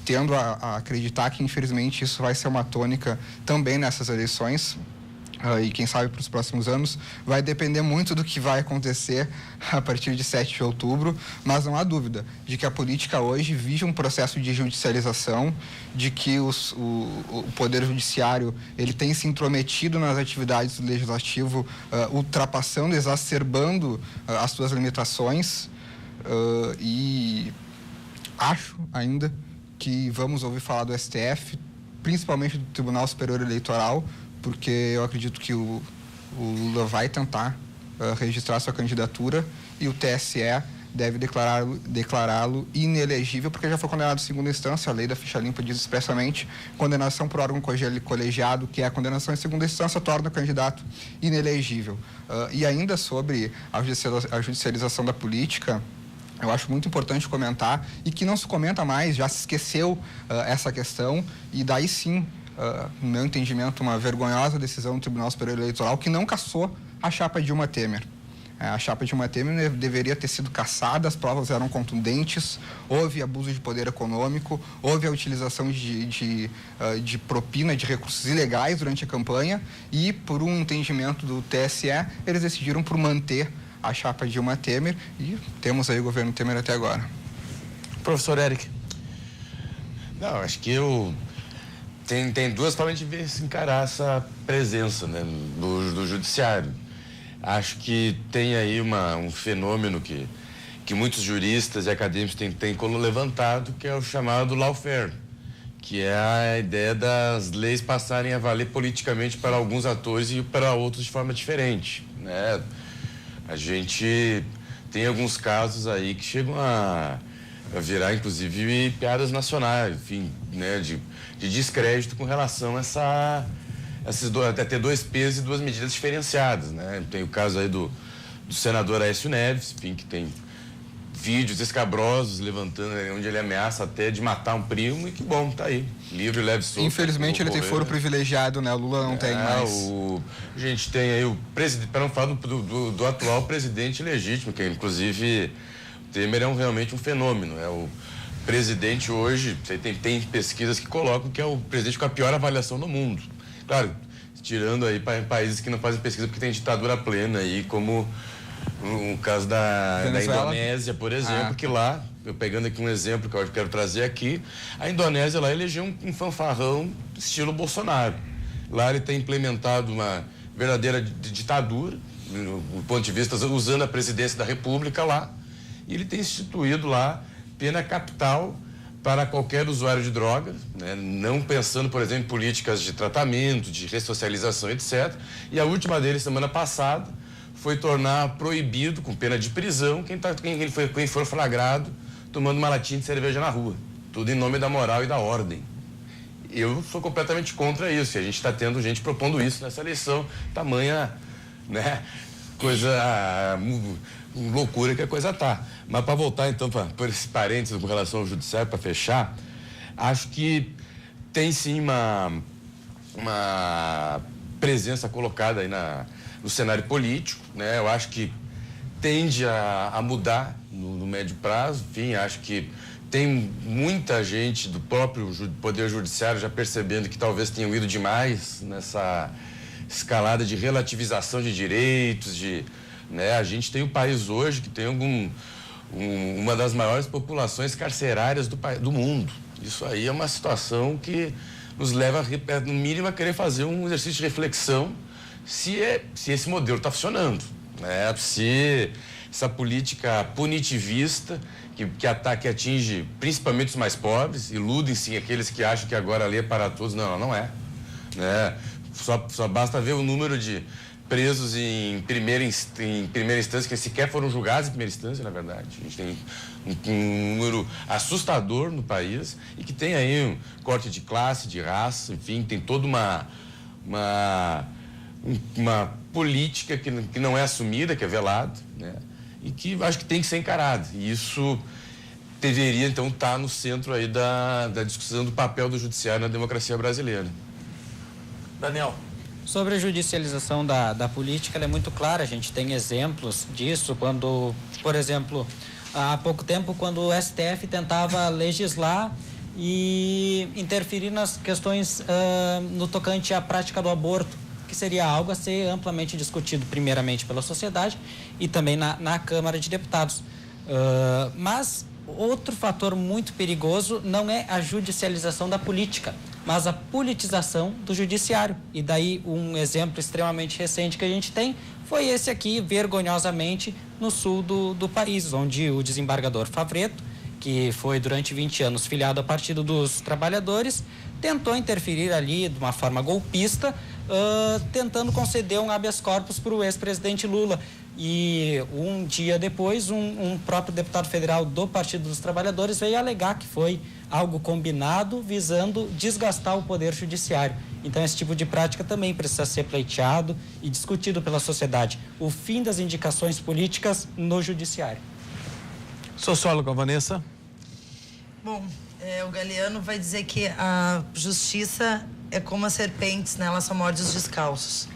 tendo a acreditar que, infelizmente, isso vai ser uma tônica também nessas eleições, e quem sabe para os próximos anos. Vai depender muito do que vai acontecer a partir de 7 de outubro, mas não há dúvida de que a política hoje vive um processo de judicialização, de que o Poder Judiciário ele tem se intrometido nas atividades do Legislativo, ultrapassando, exacerbando as suas limitações, e acho ainda que vamos ouvir falar do STF, principalmente do Tribunal Superior Eleitoral, porque eu acredito que o Lula vai tentar registrar sua candidatura e o TSE deve declará-lo inelegível, porque já foi condenado em segunda instância. A lei da ficha limpa diz expressamente: condenação por órgão colegiado, que é a condenação em segunda instância, torna o candidato inelegível. E ainda sobre a judicialização da política, eu acho muito importante comentar, e que não se comenta mais, já se esqueceu essa questão, e daí sim, no meu entendimento, uma vergonhosa decisão do Tribunal Superior Eleitoral que não cassou a chapa Dilma Temer. A chapa Dilma Temer deveria ter sido cassada, as provas eram contundentes, houve abuso de poder econômico, houve a utilização de propina, de recursos ilegais durante a campanha, e por um entendimento do TSE, eles decidiram por manter a chapa Dilma Temer, e temos aí o governo Temer até agora. Professor Eric. Não, acho que tem duas formas de encarar essa presença, né, do judiciário. Acho que tem aí um fenômeno que muitos juristas e acadêmicos têm levantado, que é o chamado lawfare, que é a ideia das leis passarem a valer politicamente para alguns atores e para outros de forma diferente, né? A gente tem alguns casos aí que chegam a virar, inclusive, piadas nacionais, enfim, né, de descrédito com relação a até ter dois pesos e duas medidas diferenciadas, né? Tem o caso aí do senador Aécio Neves, enfim, que tem vídeos escabrosos levantando, onde ele ameaça até de matar um primo, e que bom, tá aí, livre, leve, solto. Infelizmente ele tem foro privilegiado, né? O Lula não tem mais. A gente tem aí o presidente, para não falar do atual presidente legítimo, que inclusive o Temer é realmente um fenômeno, é o presidente hoje, tem pesquisas que colocam que é o presidente com a pior avaliação do mundo. Claro, tirando aí países que não fazem pesquisa porque tem ditadura plena aí, como o caso da Indonésia, por exemplo, que lá, eu pegando aqui um exemplo que eu quero trazer aqui, a Indonésia lá elegeu um fanfarrão estilo Bolsonaro. Lá ele tem implementado uma verdadeira ditadura, do ponto de vista, usando a presidência da República lá, e ele tem instituído lá pena capital para qualquer usuário de drogas, né? Não pensando, por exemplo, em políticas de tratamento, de ressocialização, etc. E a última dele, semana passada, foi tornar proibido, com pena de prisão, quem for flagrado tomando uma latinha de cerveja na rua. Tudo em nome da moral e da ordem. Eu sou completamente contra isso. E a gente está tendo gente propondo isso nessa eleição. Tamanha, né, coisa, loucura que a coisa tá. Mas para voltar, então, por esse parênteses com relação ao judiciário, para fechar, acho que tem sim uma presença colocada aí no cenário político, né? Eu acho que tende a mudar no médio prazo. Enfim, acho que tem muita gente do próprio Poder Judiciário já percebendo que talvez tenham ido demais nessa escalada de relativização de direitos, né? A gente tem um país hoje que tem uma das maiores populações carcerárias do mundo. Isso aí é uma situação que nos leva, no mínimo, a querer fazer um exercício de reflexão se esse modelo está funcionando, né? Se essa política punitivista que atinge principalmente os mais pobres, iludem sim aqueles que acham que agora a lei é para todos. Não, ela não é, né? Só basta ver o número de presos em primeira instância, que sequer foram julgados em primeira instância, na verdade. A gente tem um número assustador no país e que tem aí um corte de classe, de raça, enfim, tem toda uma política que não é assumida, que é velada, né? E que acho que tem que ser encarado. E isso deveria, então, estar no centro aí da discussão do papel do judiciário na democracia brasileira. Daniel. Sobre a judicialização da política, ela é muito clara. A gente tem exemplos disso quando, por exemplo, há pouco tempo, quando o STF tentava legislar e interferir nas questões no tocante à prática do aborto, que seria algo a ser amplamente discutido primeiramente pela sociedade e também na Câmara de Deputados. Mas outro fator muito perigoso não é a judicialização da política, mas a politização do judiciário. E daí um exemplo extremamente recente que a gente tem foi esse aqui, vergonhosamente, no sul do país, onde o desembargador Favretto, que foi durante 20 anos filiado ao Partido dos Trabalhadores, tentou interferir ali de uma forma golpista, tentando conceder um habeas corpus para o ex-presidente Lula. E um dia depois, um próprio deputado federal do Partido dos Trabalhadores veio alegar que foi algo combinado visando desgastar o poder judiciário. Então, esse tipo de prática também precisa ser pleiteado e discutido pela sociedade. O fim das indicações políticas no judiciário. Socióloga Vanessa. Bom, o Galeano vai dizer que a justiça é como as serpentes, né? Ela só morde os descalços.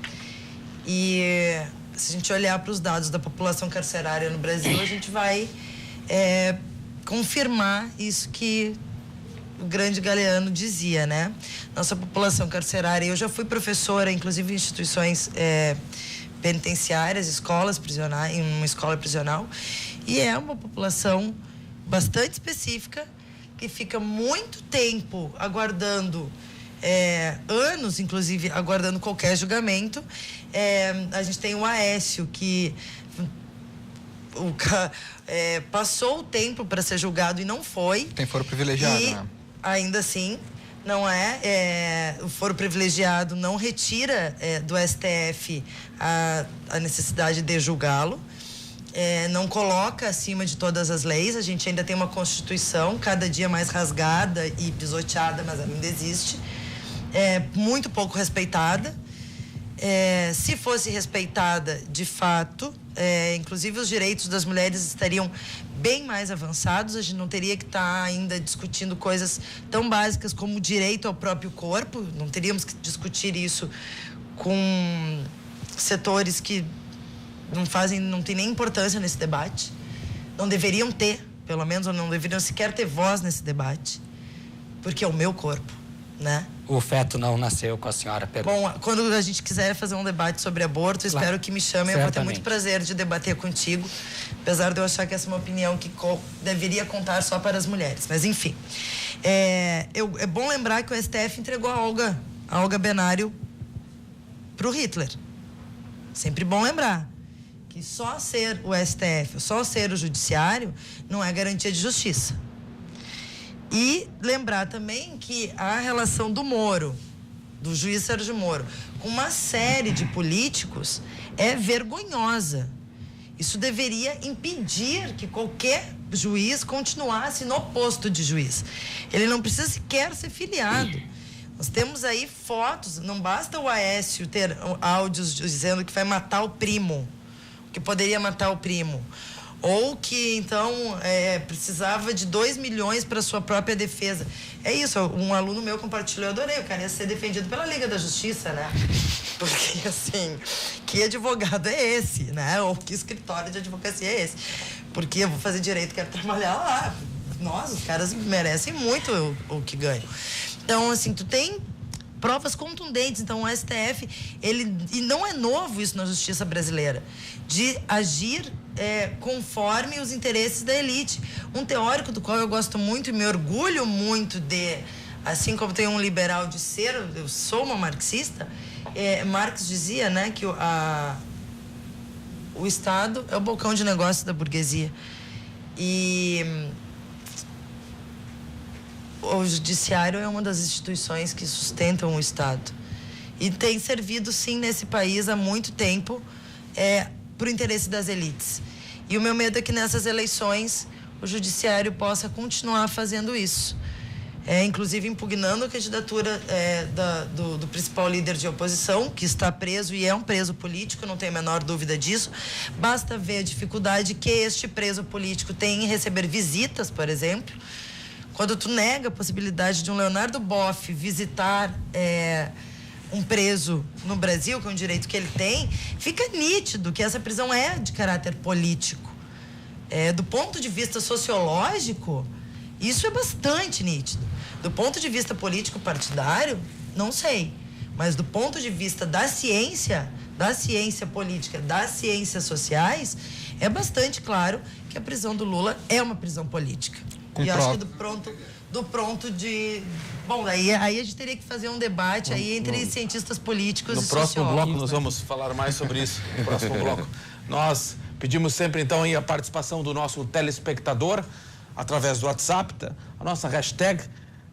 E se a gente olhar para os dados da população carcerária no Brasil, a gente vai confirmar isso que o grande Galeano dizia, né? Nossa população carcerária, eu já fui professora, inclusive em instituições penitenciárias, escolas prisionais, em uma escola prisional, e é uma população bastante específica que fica muito tempo aguardando, anos, inclusive, aguardando qualquer julgamento. A gente tem o Aécio, que passou o tempo para ser julgado e não foi. Tem foro privilegiado, e, né? Ainda assim, não o foro privilegiado não retira do STF a necessidade de julgá-lo. Não coloca acima de todas as leis. A gente ainda tem uma Constituição cada dia mais rasgada e pisoteada, mas ela ainda existe. Muito pouco respeitada. Se fosse respeitada de fato, inclusive os direitos das mulheres estariam bem mais avançados. A gente não teria que estar ainda discutindo coisas tão básicas como o direito ao próprio corpo. Não teríamos que discutir isso com setores que não tem nem importância nesse debate. Não deveriam ter, pelo menos, ou não deveriam sequer ter voz nesse debate, porque é o meu corpo, né? O feto não nasceu com a senhora, Pedro. Bom, quando a gente quiser fazer um debate sobre aborto, espero que me chamem. Eu vou ter muito prazer de debater contigo, apesar de eu achar que essa é uma opinião que deveria contar só para as mulheres. Mas, enfim. É bom lembrar que o STF entregou a Olga Benário para o Hitler. Sempre bom lembrar que só ser o STF, só ser o judiciário, não é garantia de justiça. E lembrar também que a relação do Moro, do juiz Sérgio Moro, com uma série de políticos é vergonhosa. Isso deveria impedir que qualquer juiz continuasse no posto de juiz. Ele não precisa sequer ser filiado. Nós temos aí fotos, não basta o Aécio ter áudios dizendo que vai matar o primo, que poderia matar o primo. Ou que, então, precisava de 2 milhões para sua própria defesa. É isso, um aluno meu compartilhou, eu adorei, o cara ia ser defendido pela Liga da Justiça, né? Porque, assim, que advogado é esse, né? Ou que escritório de advocacia é esse? Porque eu vou fazer direito, quero trabalhar lá. Nossa, os caras merecem muito o que ganham. Então, assim, tu tem provas contundentes. Então, o STF, e não é novo isso na justiça brasileira, de agir conforme os interesses da elite. Um teórico do qual eu gosto muito e me orgulho muito assim como tem um liberal de ser, eu sou uma marxista, Marx dizia, né, que o Estado é o balcão de negócios da burguesia. E o judiciário é uma das instituições que sustentam o Estado. E tem servido, sim, nesse país há muito tempo para o interesse das elites. E o meu medo é que nessas eleições o judiciário possa continuar fazendo isso. Inclusive impugnando a candidatura do principal líder de oposição, que está preso e é um preso político, não tenho a menor dúvida disso. Basta ver a dificuldade que este preso político tem em receber visitas, por exemplo. Quando tu nega a possibilidade de um Leonardo Boff visitar um preso no Brasil, que é um direito que ele tem, fica nítido que essa prisão é de caráter político. Do ponto de vista sociológico, isso é bastante nítido. Do ponto de vista político partidário, não sei. Mas do ponto de vista da ciência política, das ciências sociais, é bastante claro que a prisão do Lula é uma prisão política. E acho que do pronto de... Bom, aí a gente teria que fazer um debate aí entre cientistas políticos e sociólogos. No próximo bloco nós vamos falar mais sobre isso. No próximo bloco. Nós pedimos sempre, então, aí a participação do nosso telespectador através do WhatsApp, a nossa hashtag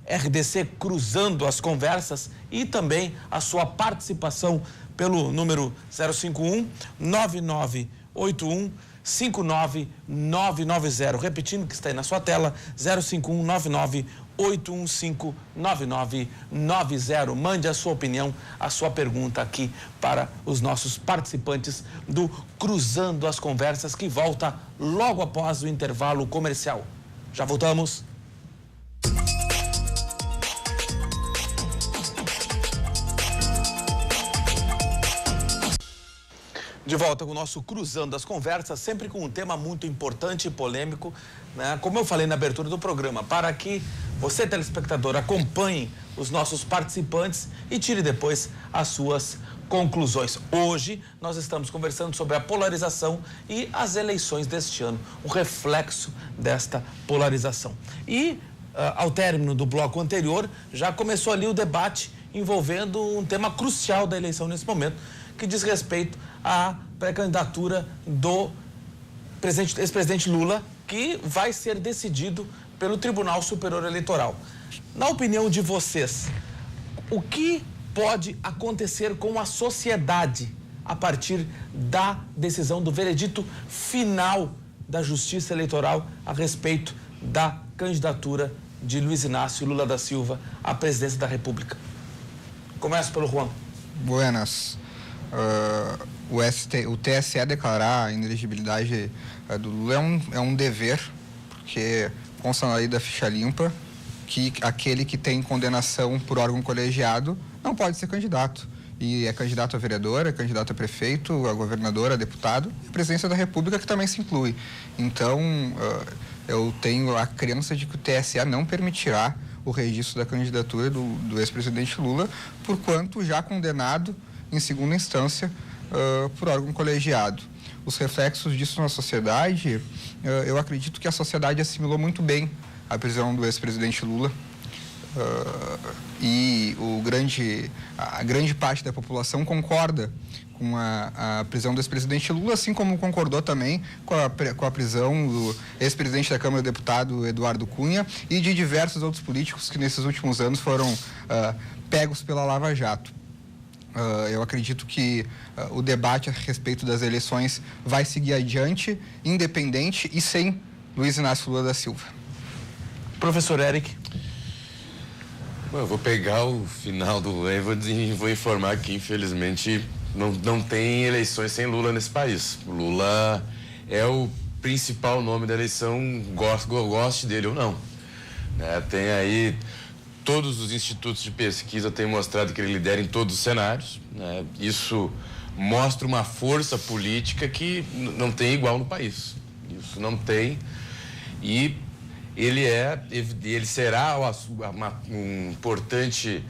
RDC Cruzando as Conversas e também a sua participação pelo número 051-9981 59990. Repetindo que está aí na sua tela, 051-99815-9990. Mande a sua opinião, a sua pergunta aqui para os nossos participantes do Cruzando as Conversas, que volta logo após o intervalo comercial. Já voltamos. De volta com o nosso Cruzando as Conversas, sempre com um tema muito importante e polêmico, né? Como eu falei na abertura do programa, para que você, telespectador, acompanhe os nossos participantes e tire depois as suas conclusões. Hoje, nós estamos conversando sobre a polarização e as eleições deste ano, o reflexo desta polarização. E, ao término do bloco anterior, já começou ali o debate envolvendo um tema crucial da eleição nesse momento, que diz respeito à pré-candidatura do ex-presidente Lula, que vai ser decidido pelo Tribunal Superior Eleitoral. Na opinião de vocês, o que pode acontecer com a sociedade a partir da decisão do veredito final da Justiça Eleitoral a respeito da candidatura de Luiz Inácio Lula da Silva à presidência da República? Começo pelo Juan. Buenas. O TSE declarar a inelegibilidade do Lula é um dever, porque consta na lei da ficha limpa que aquele que tem condenação por órgão colegiado não pode ser candidato. E é candidato a vereador, é candidato a prefeito, a governador, a deputado, e a presidência da República, que também se inclui. Então, eu tenho a crença de que o TSE não permitirá o registro da candidatura do ex-presidente Lula, porquanto já condenado em segunda instância por órgão colegiado. Os reflexos disso na sociedade, eu acredito que a sociedade assimilou muito bem a prisão do ex-presidente Lula e a grande parte da população concorda com a prisão do ex-presidente Lula, assim como concordou também com a prisão do ex-presidente da Câmara, deputado Eduardo Cunha, e de diversos outros políticos que nesses últimos anos foram pegos pela Lava Jato. Eu acredito que o debate a respeito das eleições vai seguir adiante, independente e sem Luiz Inácio Lula da Silva. Professor Eric. Bom, eu vou pegar o final do e vou informar que, infelizmente, não tem eleições sem Lula nesse país. O Lula é o principal nome da eleição, goste dele ou não. Tem aí, todos os institutos de pesquisa têm mostrado que ele lidera em todos os cenários. Isso mostra uma força política que não tem igual no país. Isso não tem. E ele será um importante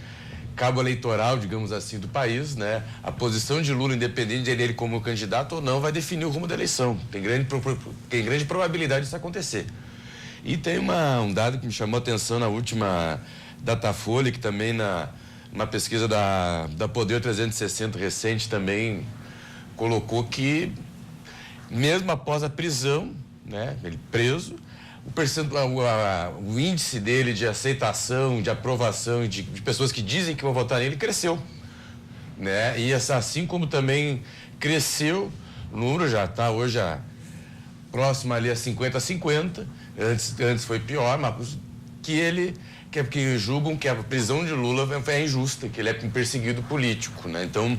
cabo eleitoral, digamos assim, do país, né? A posição de Lula, independente de ele como candidato ou não, vai definir o rumo da eleição. Tem grande probabilidade disso acontecer. E tem um dado que me chamou a atenção na última Datafolha, que também numa pesquisa da Poder 360 recente também colocou que, mesmo após a prisão, né, ele preso, o índice dele de aceitação, de aprovação de pessoas que dizem que vão votar nele cresceu, né? E assim como também cresceu, o número já está hoje próximo ali a 50-50, antes foi pior, mas que julgam que a prisão de Lula é injusta, que ele é um perseguido político, né? Então,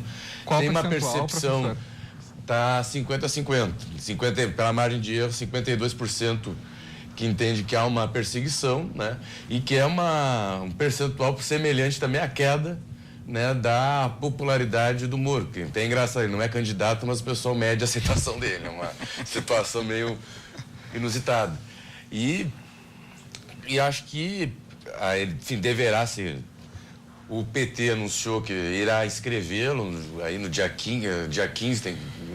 tem uma percepção, está 50-50, pela margem de erro, 52% que entende que há uma perseguição, né? E que é um percentual semelhante também à queda, né, da popularidade do Moro, que é engraçado, ele não é candidato, mas o pessoal mede a aceitação dele, é uma situação meio inusitada. E acho que, enfim, deverá ser. O PT anunciou que irá inscrevê-lo aí no dia 15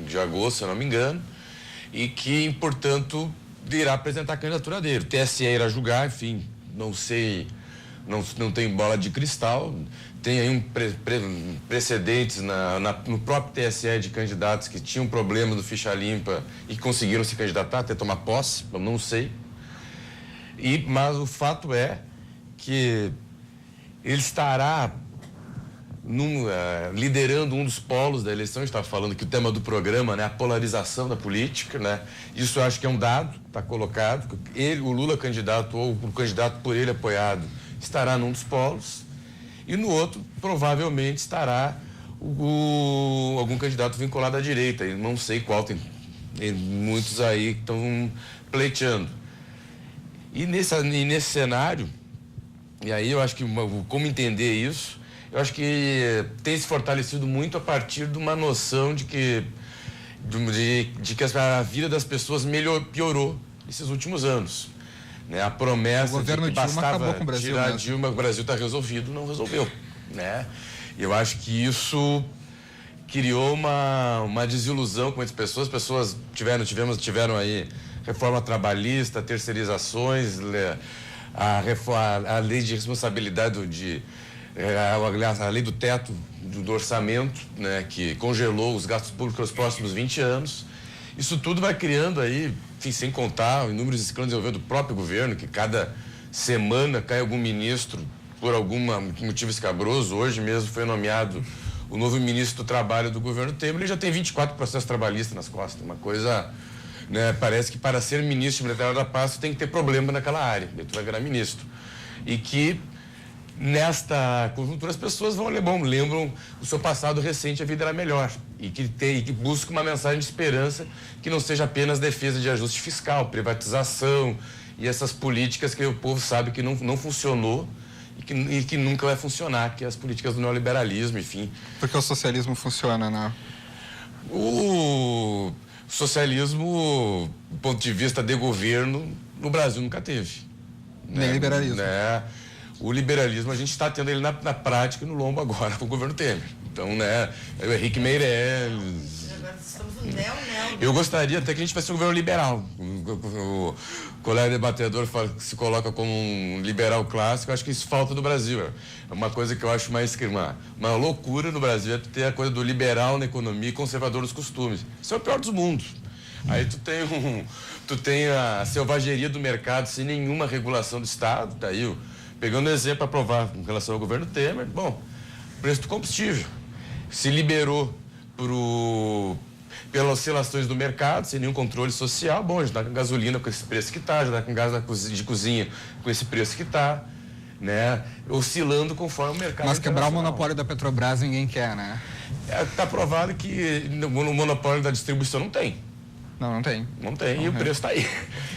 de agosto, se eu não me engano, e que, portanto, irá apresentar a candidatura dele. O TSE irá julgar, enfim, não sei, não tem bola de cristal. Tem aí precedentes no próprio TSE de candidatos que tinham problema no ficha limpa e conseguiram se candidatar, até tomar posse, eu não sei. Mas o fato é que ele estará liderando um dos polos da eleição. A gente estava falando que o tema do programa, né, a polarização da política, né? Isso eu acho que é um dado, está colocado. O Lula candidato ou o candidato por ele apoiado estará num dos polos e no outro provavelmente estará algum candidato vinculado à direita. Eu não sei qual, tem muitos aí que estão pleiteando. E nesse cenário, e aí eu acho que como entender isso, eu acho que tem se fortalecido muito a partir de uma noção de que a vida das pessoas piorou nesses últimos anos. Né? A promessa de que bastava tirar a Dilma, o Brasil está resolvido, não resolveu. Né? Eu acho que isso criou uma desilusão com as pessoas. As pessoas tiveram aí reforma trabalhista, terceirizações, a lei de responsabilidade a lei do teto do orçamento, né, que congelou os gastos públicos nos próximos 20 anos. Isso tudo vai criando aí, enfim, sem contar inúmeros escândalos envolvendo o próprio governo, que cada semana cai algum ministro por algum motivo escabroso. Hoje mesmo foi nomeado o novo ministro do Trabalho do governo Temer, ele já tem 24 processos trabalhistas nas costas. Uma coisa, né, parece que para ser ministro de Secretário da Paz tem que ter problema naquela área, daí tu vai virar ministro. E que nesta conjuntura as pessoas lembram o seu passado recente, a vida era melhor, e que busca uma mensagem de esperança que não seja apenas defesa de ajuste fiscal, privatização e essas políticas que o povo sabe que não funcionou e que nunca vai funcionar, que é as políticas do neoliberalismo, enfim. Porque o socialismo funciona, né? O socialismo, do ponto de vista de governo, no Brasil nunca teve. Nem liberalismo. Né? O liberalismo a gente está tendo ele na prática e no lombo agora com o governo Temer. Então, né, o Henrique Meirelles, estamos no neo. Eu gostaria até que a gente tivesse um governo liberal. O colega debatedor se coloca como um liberal clássico. Eu acho que isso falta no Brasil. É uma coisa que eu acho mais que uma loucura no Brasil, é ter a coisa do liberal na economia e conservador nos costumes. Isso é o pior dos mundos. Aí tu tem a selvageria do mercado sem nenhuma regulação do Estado. Daí, pegando um exemplo para provar em relação ao governo Temer, bom, preço do combustível se liberou pelas oscilações do mercado, sem nenhum controle social. Bom, já está com gasolina com esse preço que está, já está com gás de cozinha com esse preço que está, né? Oscilando conforme o mercado. Mas quebrar o monopólio da Petrobras ninguém quer, né? Está provado que no monopólio da distribuição não tem. Não tem. Não tem, e o preço está aí.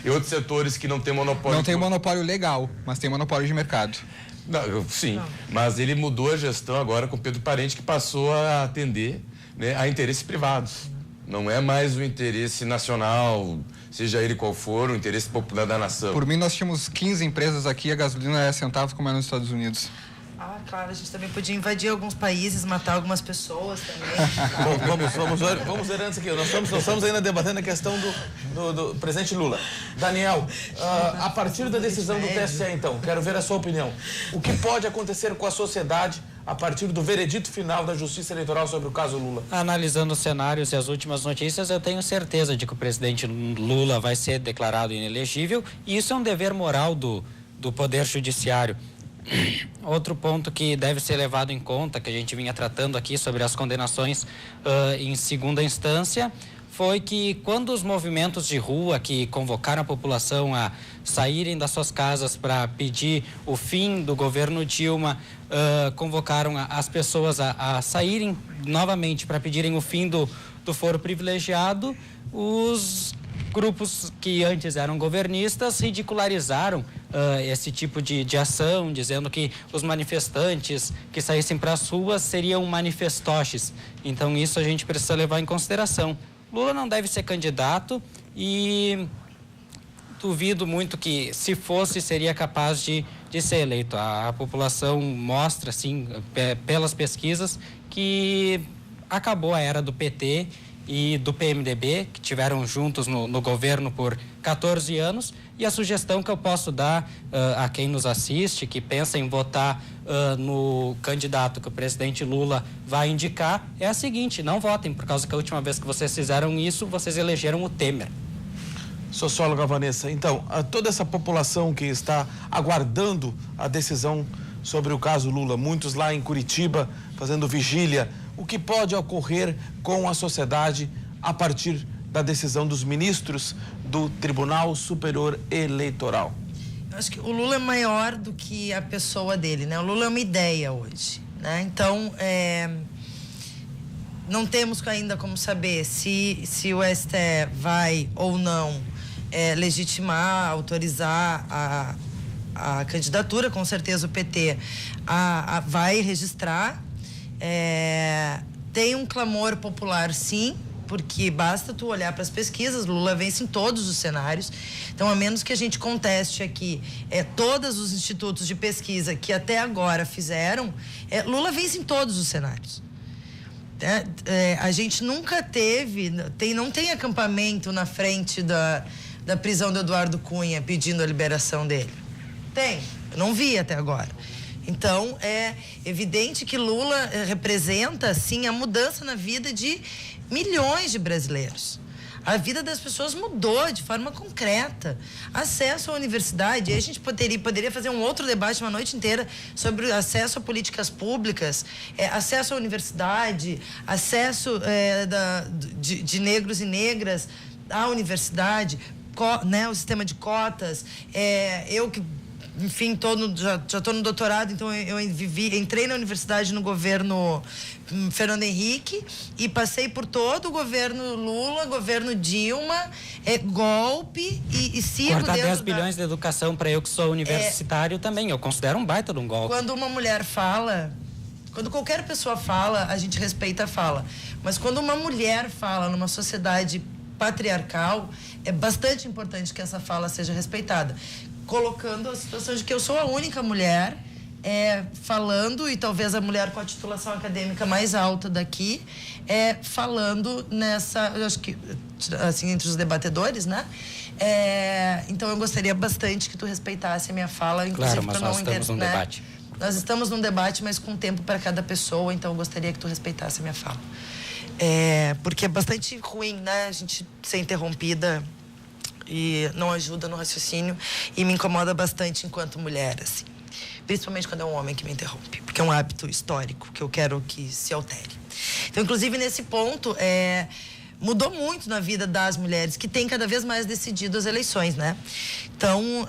E outros setores que não tem monopólio... Não tem monopólio legal, mas tem monopólio de mercado. Não, sim, mas ele mudou a gestão agora com Pedro Parente, que passou a atender, né, a interesses privados. Não é mais o interesse nacional, seja ele qual for, o interesse popular da nação. Por mim, nós tínhamos 15 empresas aqui, a gasolina é centavos como é nos Estados Unidos. Ah, claro, a gente também podia invadir alguns países, matar algumas pessoas também. Bom, vamos ver antes aqui. Nós estamos ainda debatendo a questão do presidente Lula. Daniel, a partir da decisão do TSE, então, quero ver a sua opinião. O que pode acontecer com a sociedade a partir do veredito final da Justiça Eleitoral sobre o caso Lula? Analisando os cenários e as últimas notícias, eu tenho certeza de que o presidente Lula vai ser declarado inelegível, e isso é um dever moral do Poder Judiciário. Outro ponto que deve ser levado em conta, que a gente vinha tratando aqui sobre as condenações em segunda instância, foi que quando os movimentos de rua que convocaram a população a saírem das suas casas para pedir o fim do governo Dilma, convocaram as pessoas a saírem novamente para pedirem o fim do foro privilegiado, os grupos que antes eram governistas ridicularizaram esse tipo de ação, dizendo que os manifestantes que saíssem para as ruas seriam manifestoches. Então isso a gente precisa levar em consideração. Lula não deve ser candidato e duvido muito que, se fosse, seria capaz de ser eleito. A população mostra, assim, pelas pesquisas, que acabou a era do PT e do PMDB, que tiveram juntos no governo por 14 anos, e a sugestão que eu posso dar a quem nos assiste, que pensa em votar no candidato que o presidente Lula vai indicar, é a seguinte: não votem, por causa que a última vez que vocês fizeram isso, vocês elegeram o Temer. Socióloga Vanessa, então, toda essa população que está aguardando a decisão sobre o caso Lula, muitos lá em Curitiba fazendo vigília, o que pode ocorrer com a sociedade a partir da decisão dos ministros do Tribunal Superior Eleitoral? Eu acho que o Lula é maior do que a pessoa dele, né? O Lula é uma ideia hoje, né? Então, não temos ainda como saber se o STF vai ou não legitimar, autorizar a candidatura. Com certeza o PT vai registrar. Tem um clamor popular, sim, porque basta tu olhar para as pesquisas, Lula vence em todos os cenários. Então, a menos que a gente conteste aqui todos os institutos de pesquisa que até agora fizeram, Lula vence em todos os cenários. A gente nunca não tem acampamento na frente da prisão do Eduardo Cunha pedindo a liberação dele. Tem, eu não vi até agora. Então, é evidente que Lula representa, sim, a mudança na vida de milhões de brasileiros. A vida das pessoas mudou de forma concreta. Acesso à universidade, aí a gente poderia fazer um outro debate uma noite inteira sobre acesso a políticas públicas, acesso à universidade, acesso de negros e negras à universidade, né, o sistema de cotas. Eu que, enfim, já estou no doutorado, então eu entrei na universidade no governo Fernando Henrique e passei por todo o governo Lula, governo Dilma, golpe e sigo cortar dentro 10 bilhões de educação para eu que sou universitário também, eu considero um baita de um golpe. Quando uma mulher fala, quando qualquer pessoa fala, a gente respeita a fala. Mas quando uma mulher fala numa sociedade patriarcal, é bastante importante que essa fala seja respeitada. Colocando a situação de que eu sou a única mulher falando, e talvez a mulher com a titulação acadêmica mais alta daqui, falando nessa, eu acho que, assim, entre os debatedores, né? Então, eu gostaria bastante que tu respeitasse a minha fala, inclusive, claro, mas nós estamos num debate. Nós estamos num debate, mas com tempo para cada pessoa, então eu gostaria que tu respeitasse a minha fala. Porque é bastante ruim, né? A gente ser interrompida e não ajuda no raciocínio, e me incomoda bastante enquanto mulher, assim. Principalmente quando é um homem que me interrompe, porque é um hábito histórico que eu quero que se altere. Então, inclusive, nesse ponto, mudou muito na vida das mulheres, que têm cada vez mais decidido as eleições, né? Então,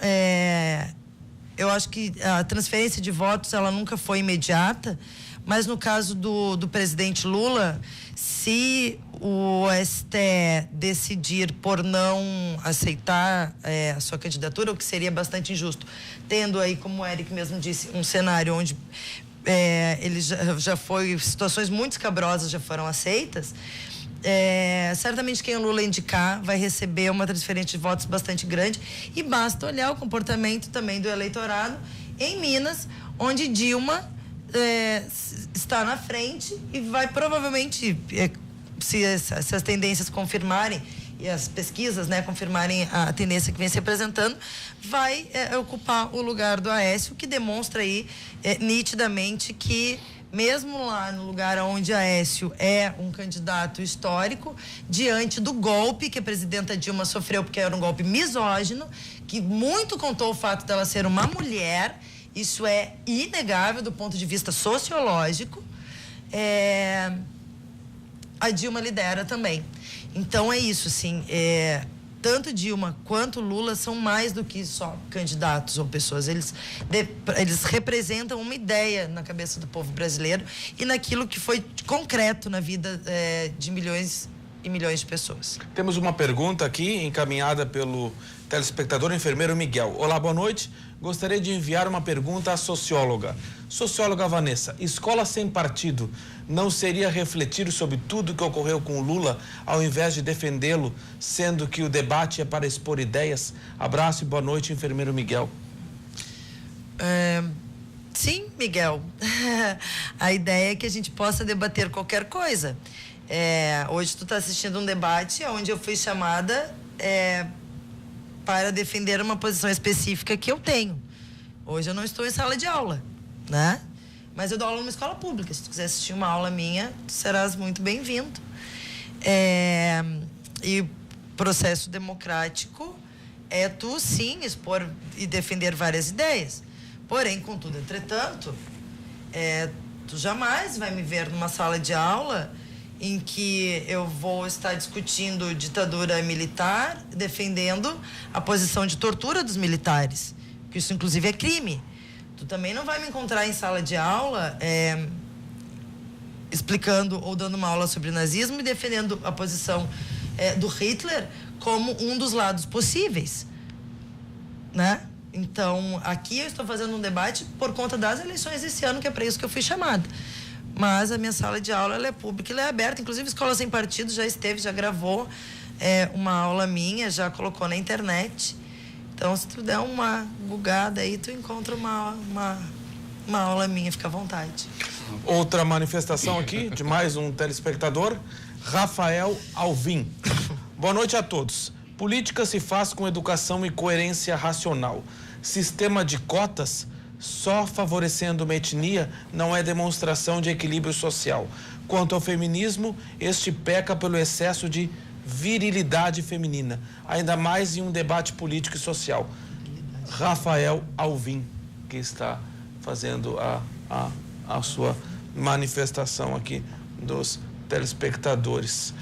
eu acho que a transferência de votos, ela nunca foi imediata, mas no caso do presidente Lula, se o STE decidir por não aceitar a sua candidatura, o que seria bastante injusto, tendo aí, como o Eric mesmo disse, um cenário onde ele já foi, situações muito escabrosas já foram aceitas, certamente quem o Lula indicar vai receber uma transferência de votos bastante grande, e basta olhar o comportamento também do eleitorado em Minas, onde Dilma está na frente e vai provavelmente, se as tendências confirmarem e as pesquisas, né, confirmarem a tendência que vem se apresentando, vai ocupar o lugar do Aécio, que demonstra aí nitidamente que mesmo lá no lugar onde Aécio é um candidato histórico, diante do golpe que a presidenta Dilma sofreu, porque era um golpe misógino, que muito contou o fato dela ser uma mulher, isso é inegável do ponto de vista sociológico, a Dilma lidera também. Então é isso, assim, tanto Dilma quanto Lula são mais do que só candidatos ou pessoas. Eles representam uma ideia na cabeça do povo brasileiro e naquilo que foi concreto na vida de milhões e milhões de pessoas. Temos uma pergunta aqui encaminhada pelo telespectador enfermeiro Miguel. Olá, boa noite. Gostaria de enviar uma pergunta à socióloga. Socióloga Vanessa, escola sem partido não seria refletir sobre tudo que ocorreu com o Lula, ao invés de defendê-lo, sendo que o debate é para expor ideias? Abraço e boa noite, enfermeiro Miguel. Sim, Miguel. A ideia é que a gente possa debater qualquer coisa. Hoje tu está assistindo um debate onde eu fui chamada para defender uma posição específica que eu tenho. Hoje eu não estou em sala de aula, né? Mas eu dou aula numa escola pública. Se tu quiser assistir uma aula minha, tu serás muito bem-vindo. E processo democrático é tu, sim, expor e defender várias ideias. Porém, contudo, entretanto, tu jamais vai me ver numa sala de aula em que eu vou estar discutindo ditadura militar, defendendo a posição de tortura dos militares, que isso inclusive é crime. Tu também não vai me encontrar em sala de aula explicando ou dando uma aula sobre nazismo e defendendo a posição do Hitler como um dos lados possíveis, né? Então, aqui eu estou fazendo um debate por conta das eleições desse ano, que é para isso que eu fui chamada. Mas a minha sala de aula, ela é pública, ela é aberta. Inclusive, Escola Sem Partido já esteve, já gravou uma aula minha, já colocou na internet. Então, se tu der uma bugada aí, tu encontra uma aula minha, fica à vontade. Outra manifestação aqui de mais um telespectador, Rafael Alvim. Boa noite a todos. Política se faz com educação e coerência racional. Sistema de cotas só favorecendo uma etnia não é demonstração de equilíbrio social. Quanto ao feminismo, este peca pelo excesso de virilidade feminina, ainda mais em um debate político e social. Rafael Alvim, que está fazendo a sua manifestação aqui dos telespectadores.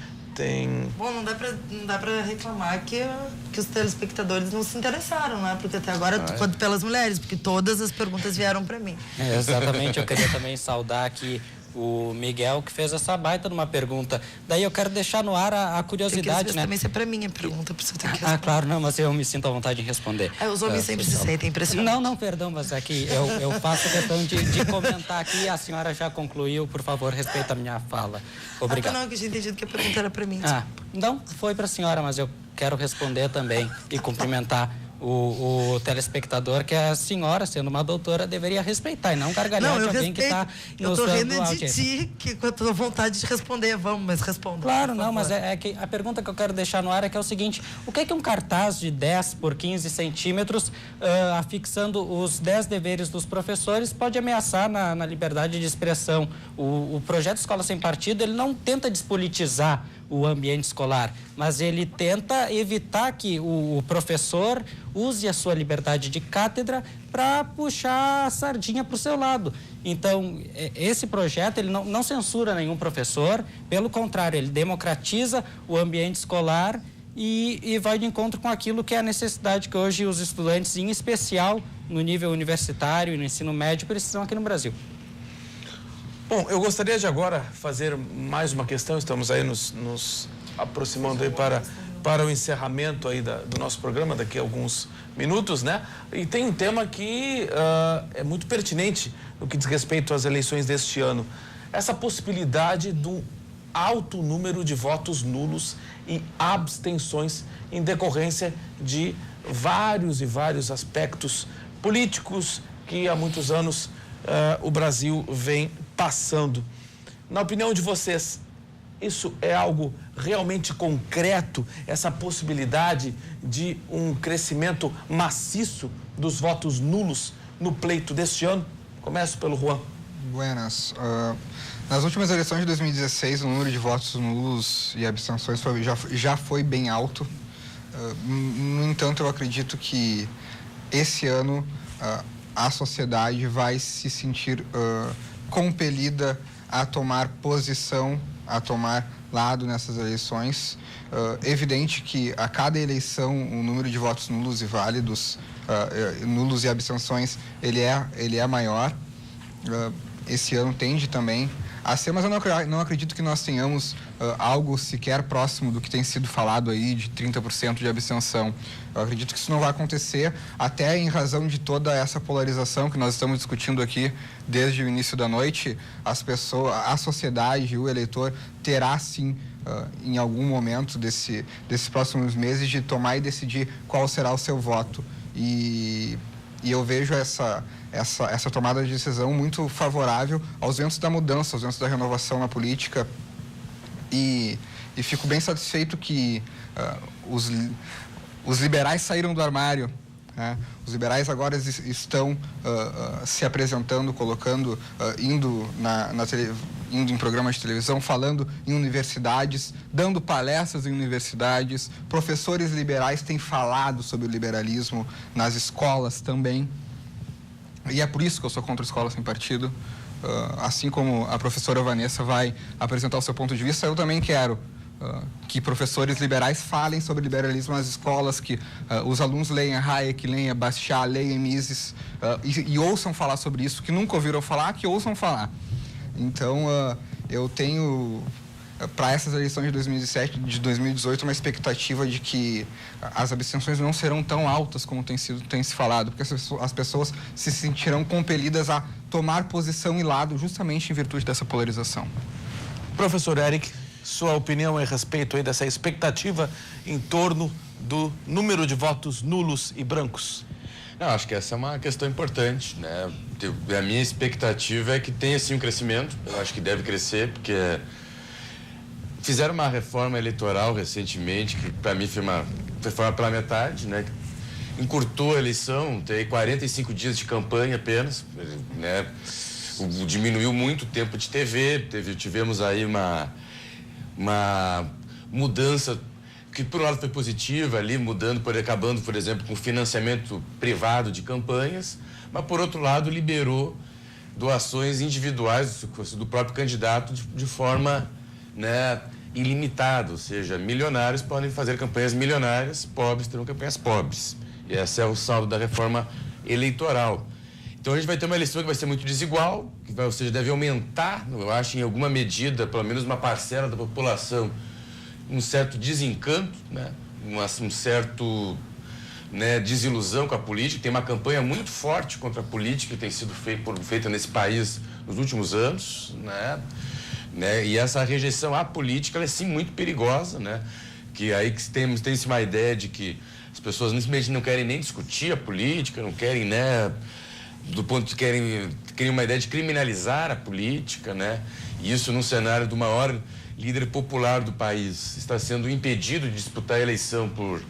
Bom, não dá pra reclamar que os telespectadores não se interessaram, né? Porque até agora, quanto pelas mulheres, porque todas as perguntas vieram para mim. Exatamente, eu queria também saudar aqui o Miguel, que fez essa baita numa pergunta. Daí eu quero deixar no ar a curiosidade, né? Também isso é para mim a pergunta, por isso eu tenho que responder. Claro, não, mas eu me sinto à vontade em responder. Os homens sempre se sentem impressionados. Não, perdão, mas aqui eu faço questão de comentar aqui. A senhora já concluiu, por favor, respeita a minha fala. Obrigado. Não, que eu tinha entendido que a pergunta era para mim. Não, foi para a senhora, mas eu quero responder também e cumprimentar o telespectador que a senhora, sendo uma doutora, deveria respeitar e não gargalhar de alguém que está nos dando audiência. Eu tô rindo de ti, que eu tô com vontade de responder, vamos, mas responda. Claro, não, mas é que a pergunta que eu quero deixar no ar é que é o seguinte: o que é um cartaz de 10 por 15 centímetros, afixando os 10 deveres dos professores, pode ameaçar na liberdade de expressão? O projeto Escola Sem Partido, ele não tenta despolitizar o ambiente escolar, mas ele tenta evitar que o professor use a sua liberdade de cátedra para puxar a sardinha para o seu lado. Então, esse projeto, ele não censura nenhum professor, pelo contrário, ele democratiza o ambiente escolar e vai de encontro com aquilo que é a necessidade que hoje os estudantes, em especial no nível universitário e no ensino médio, precisam aqui no Brasil. Bom, eu gostaria de agora fazer mais uma questão, estamos aí nos aproximando aí para o encerramento aí do nosso programa, daqui a alguns minutos, né? E tem um tema que é muito pertinente no que diz respeito às eleições deste ano. Essa possibilidade do alto número de votos nulos e abstenções em decorrência de vários e vários aspectos políticos que há muitos anos o Brasil vem passando. Na opinião de vocês, isso é algo realmente concreto, essa possibilidade de um crescimento maciço dos votos nulos no pleito deste ano? Começo pelo Juan. Buenas. Nas últimas eleições de 2016, o número de votos nulos e abstenções já foi bem alto. No entanto, eu acredito que esse ano a sociedade vai se sentir compelida a tomar posição, a tomar lado nessas eleições. Evidente que a cada eleição o número de votos nulos e válidos, nulos e abstenções, ele é maior. Esse ano tende também a ser, mas eu não acredito que nós tenhamos algo sequer próximo do que tem sido falado aí, de 30% de abstenção. Eu acredito que isso não vai acontecer, até em razão de toda essa polarização que nós estamos discutindo aqui desde o início da noite. A sociedade, o eleitor, terá sim, em algum momento desses próximos meses, de tomar e decidir qual será o seu voto. E eu vejo essa tomada de decisão muito favorável aos ventos da mudança, aos ventos da renovação na política. E fico bem satisfeito que os liberais saíram do armário. Né? Os liberais agora estão se apresentando, colocando, indo em programas de televisão, falando em universidades, dando palestras em universidades. Professores liberais têm falado sobre o liberalismo nas escolas também. E é por isso que eu sou contra a Escola Sem Partido. Assim como a professora Vanessa vai apresentar o seu ponto de vista, eu também quero que professores liberais falem sobre liberalismo nas escolas, que os alunos leiam Hayek, leiam Bastiat, leiam Mises, e ouçam falar sobre isso, que nunca ouviram falar, que ouçam falar. Então, eu tenho, para essas eleições de 2017, de 2018, uma expectativa de que as abstenções não serão tão altas como tem se falado, porque as pessoas se sentirão compelidas a tomar posição e lado justamente em virtude dessa polarização. Professor Eric, sua opinião a respeito aí dessa expectativa em torno do número de votos nulos e brancos? Não, acho que essa é uma questão importante, né? A minha expectativa é que tenha sim um crescimento. Eu acho que deve crescer, porque fizeram uma reforma eleitoral recentemente, que para mim foi uma reforma pela metade, né? Encurtou a eleição, tem 45 dias de campanha apenas, né? Diminuiu muito o tempo de TV, tivemos aí uma mudança que por um lado foi positiva ali, acabando, por exemplo, com financiamento privado de campanhas, mas por outro lado liberou doações individuais do próprio candidato de forma, né, ilimitada, ou seja, milionários podem fazer campanhas milionárias, pobres terão campanhas pobres. E esse é o saldo da reforma eleitoral. Então a gente vai ter uma eleição que vai ser muito desigual, ou seja, deve aumentar, eu acho, em alguma medida, pelo menos uma parcela da população, um certo desencanto, né? Um certo, né, desilusão com a política. Tem uma campanha muito forte contra a política que tem sido feita nesse país nos últimos anos, né? E essa rejeição à política, ela é sim muito perigosa, né? Que aí tem-se uma ideia de que As pessoas simplesmente não querem nem discutir a política, não querem, né, do ponto de querem uma ideia de criminalizar a política, né? E isso num cenário do maior líder popular do país está sendo impedido de disputar a eleição por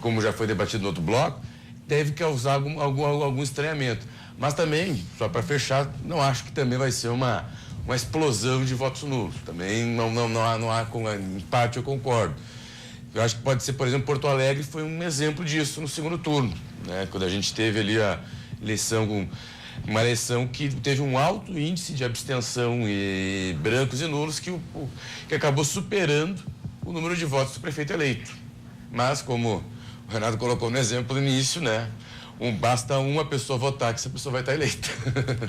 como já foi debatido no outro bloco, deve causar algum estranhamento. Mas também, só para fechar, não acho que também vai ser uma explosão de votos nulos. Também não há em parte eu concordo. Eu acho que pode ser, por exemplo, Porto Alegre foi um exemplo disso no segundo turno, né? Quando a gente teve ali a eleição, uma eleição que teve um alto índice de abstenção e brancos e nulos que acabou superando o número de votos do prefeito eleito. Mas, como o Renato colocou no exemplo no início, né? Basta uma pessoa votar que essa pessoa vai estar eleita.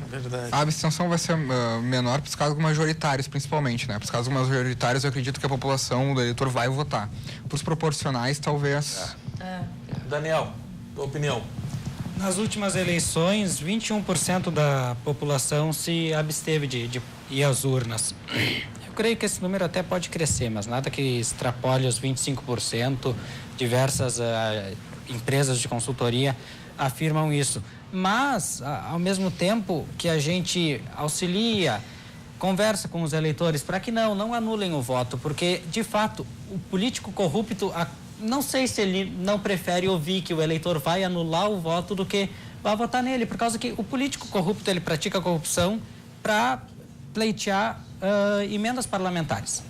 Verdade. A abstenção vai ser menor para os casos majoritários, principalmente, né? Para os casos majoritários, eu acredito que a população, o eleitor, vai votar. Para os proporcionais, talvez... Daniel, tua opinião? Nas últimas eleições, 21% da população se absteve de ir às urnas. Eu creio que esse número até pode crescer, mas nada que extrapole os 25%. Diversas empresas de consultoria afirmam isso. Mas, ao mesmo tempo que a gente auxilia, conversa com os eleitores para que não anulem o voto, porque, de fato, o político corrupto, não sei se ele não prefere ouvir que o eleitor vai anular o voto do que vai votar nele, por causa que o político corrupto, ele pratica corrupção para pleitear emendas parlamentares.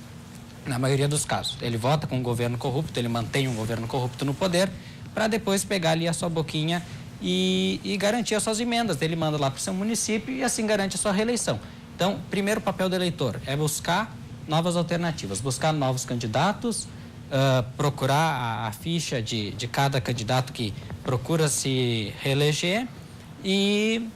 Na maioria dos casos. Ele vota com um governo corrupto, ele mantém um governo corrupto no poder, para depois pegar ali a sua boquinha e garantir as suas emendas. Ele manda lá para o seu município e assim garante a sua reeleição. Então, primeiro papel do eleitor é buscar novas alternativas, buscar novos candidatos, procurar a ficha de cada candidato que procura se reeleger e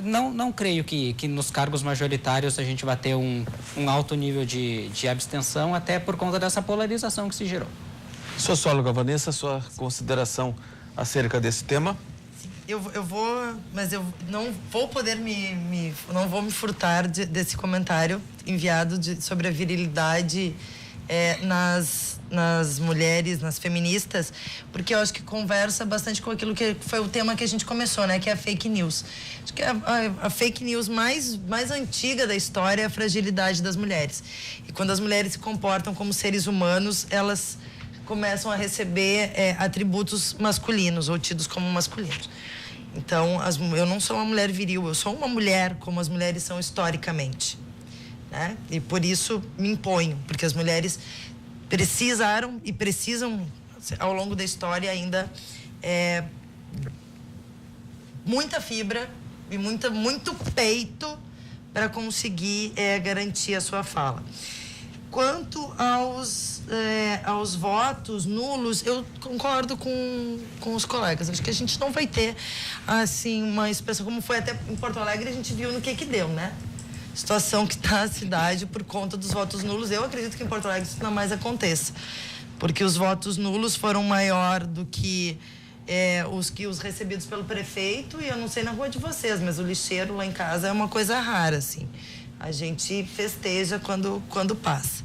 não creio que nos cargos majoritários a gente vai ter um alto nível de abstenção, até por conta dessa polarização que se gerou. Socióloga Vanessa, sua consideração acerca desse tema? Eu vou, mas eu não vou poder não vou me furtar desse comentário enviado sobre a virilidade nas mulheres, nas feministas, porque eu acho que conversa bastante com aquilo que foi o tema que a gente começou, né? Que é a fake news. Acho que a fake news mais antiga da história é a fragilidade das mulheres. E quando as mulheres se comportam como seres humanos, elas começam a receber atributos masculinos ou tidos como masculinos. Então, eu não sou uma mulher viril, eu sou uma mulher como as mulheres são historicamente. Né? E por isso me imponho, porque as mulheres precisaram e precisam, ao longo da história, ainda muita fibra e muito peito para conseguir garantir a sua fala. Quanto aos votos nulos, eu concordo com os colegas. Acho que a gente não vai ter, assim, uma expressão como foi até em Porto Alegre, a gente viu no que deu, né? Situação que está a cidade por conta dos votos nulos. Eu acredito que em Porto Alegre isso não mais aconteça, porque os votos nulos foram maior do que os recebidos pelo prefeito, e eu não sei na rua de vocês, mas o lixeiro lá em casa é uma coisa rara, assim. A gente festeja quando passa.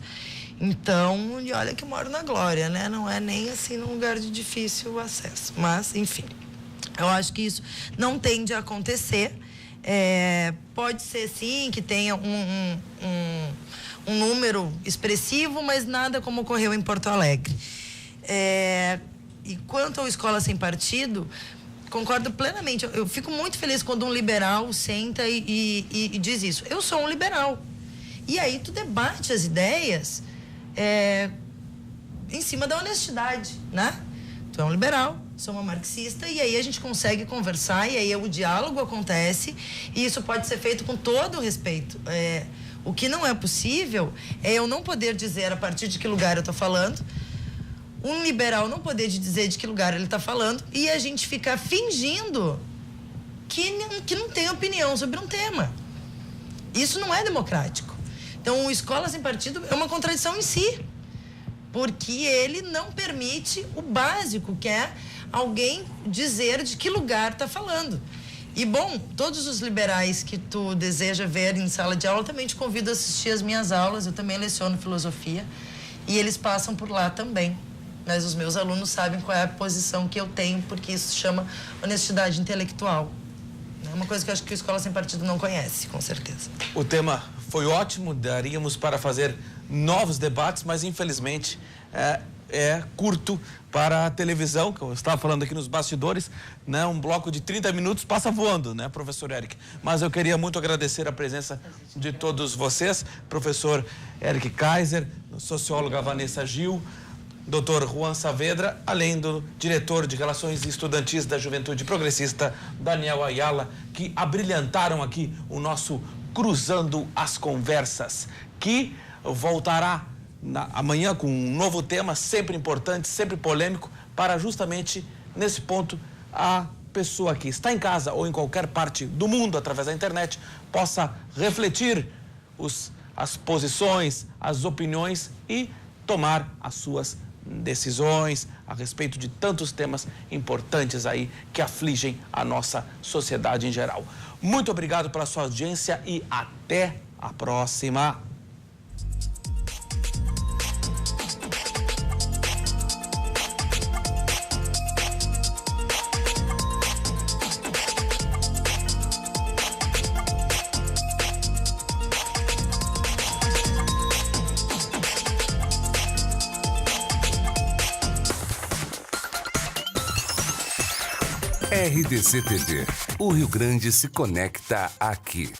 Então, e olha que eu moro na Glória, né? Não é nem assim num lugar de difícil acesso. Mas, enfim, eu acho que isso não tende a acontecer. Pode ser, sim, que tenha um número expressivo, mas nada como ocorreu em Porto Alegre. E quanto ao Escola Sem Partido, concordo plenamente. Eu fico muito feliz quando um liberal senta e diz isso. Eu sou um liberal. E aí tu debate as ideias em cima da honestidade, né? Tu é um liberal, sou uma marxista, e aí a gente consegue conversar, e aí o diálogo acontece, e isso pode ser feito com todo o respeito. O que não é possível é eu não poder dizer a partir de que lugar eu estou falando, um liberal não poder dizer de que lugar ele está falando, e a gente ficar fingindo que não tem opinião sobre um tema. Isso não é democrático. Então, o Escola Sem Partido é uma contradição em si, porque ele não permite o básico, que é alguém dizer de que lugar está falando. E, bom, todos os liberais que tu deseja ver em sala de aula, também te convido a assistir as minhas aulas. Eu também leciono filosofia, e eles passam por lá também, mas os meus alunos sabem qual é a posição que eu tenho, porque isso se chama honestidade intelectual. É uma coisa que eu acho que a Escola Sem Partido não conhece, com certeza. O tema foi ótimo, daríamos para fazer novos debates, mas infelizmente é curto para a televisão, que eu estava falando aqui nos bastidores, né? Um bloco de 30 minutos passa voando, né, professor Eric? Mas eu queria muito agradecer a presença de todos vocês, professor Eric Kaiser, socióloga Vanessa Gil, Dr. Juan Saavedra, além do diretor de Relações Estudantis da Juventude Progressista, Daniel Ayala, que abrilhantaram aqui o nosso Cruzando as Conversas, que voltará amanhã com um novo tema, sempre importante, sempre polêmico, para justamente, nesse ponto, a pessoa que está em casa ou em qualquer parte do mundo, através da internet, possa refletir as posições, as opiniões e tomar as suas decisões a respeito de tantos temas importantes aí que afligem a nossa sociedade em geral. Muito obrigado pela sua audiência e até a próxima. RDC TV. O Rio Grande se conecta aqui.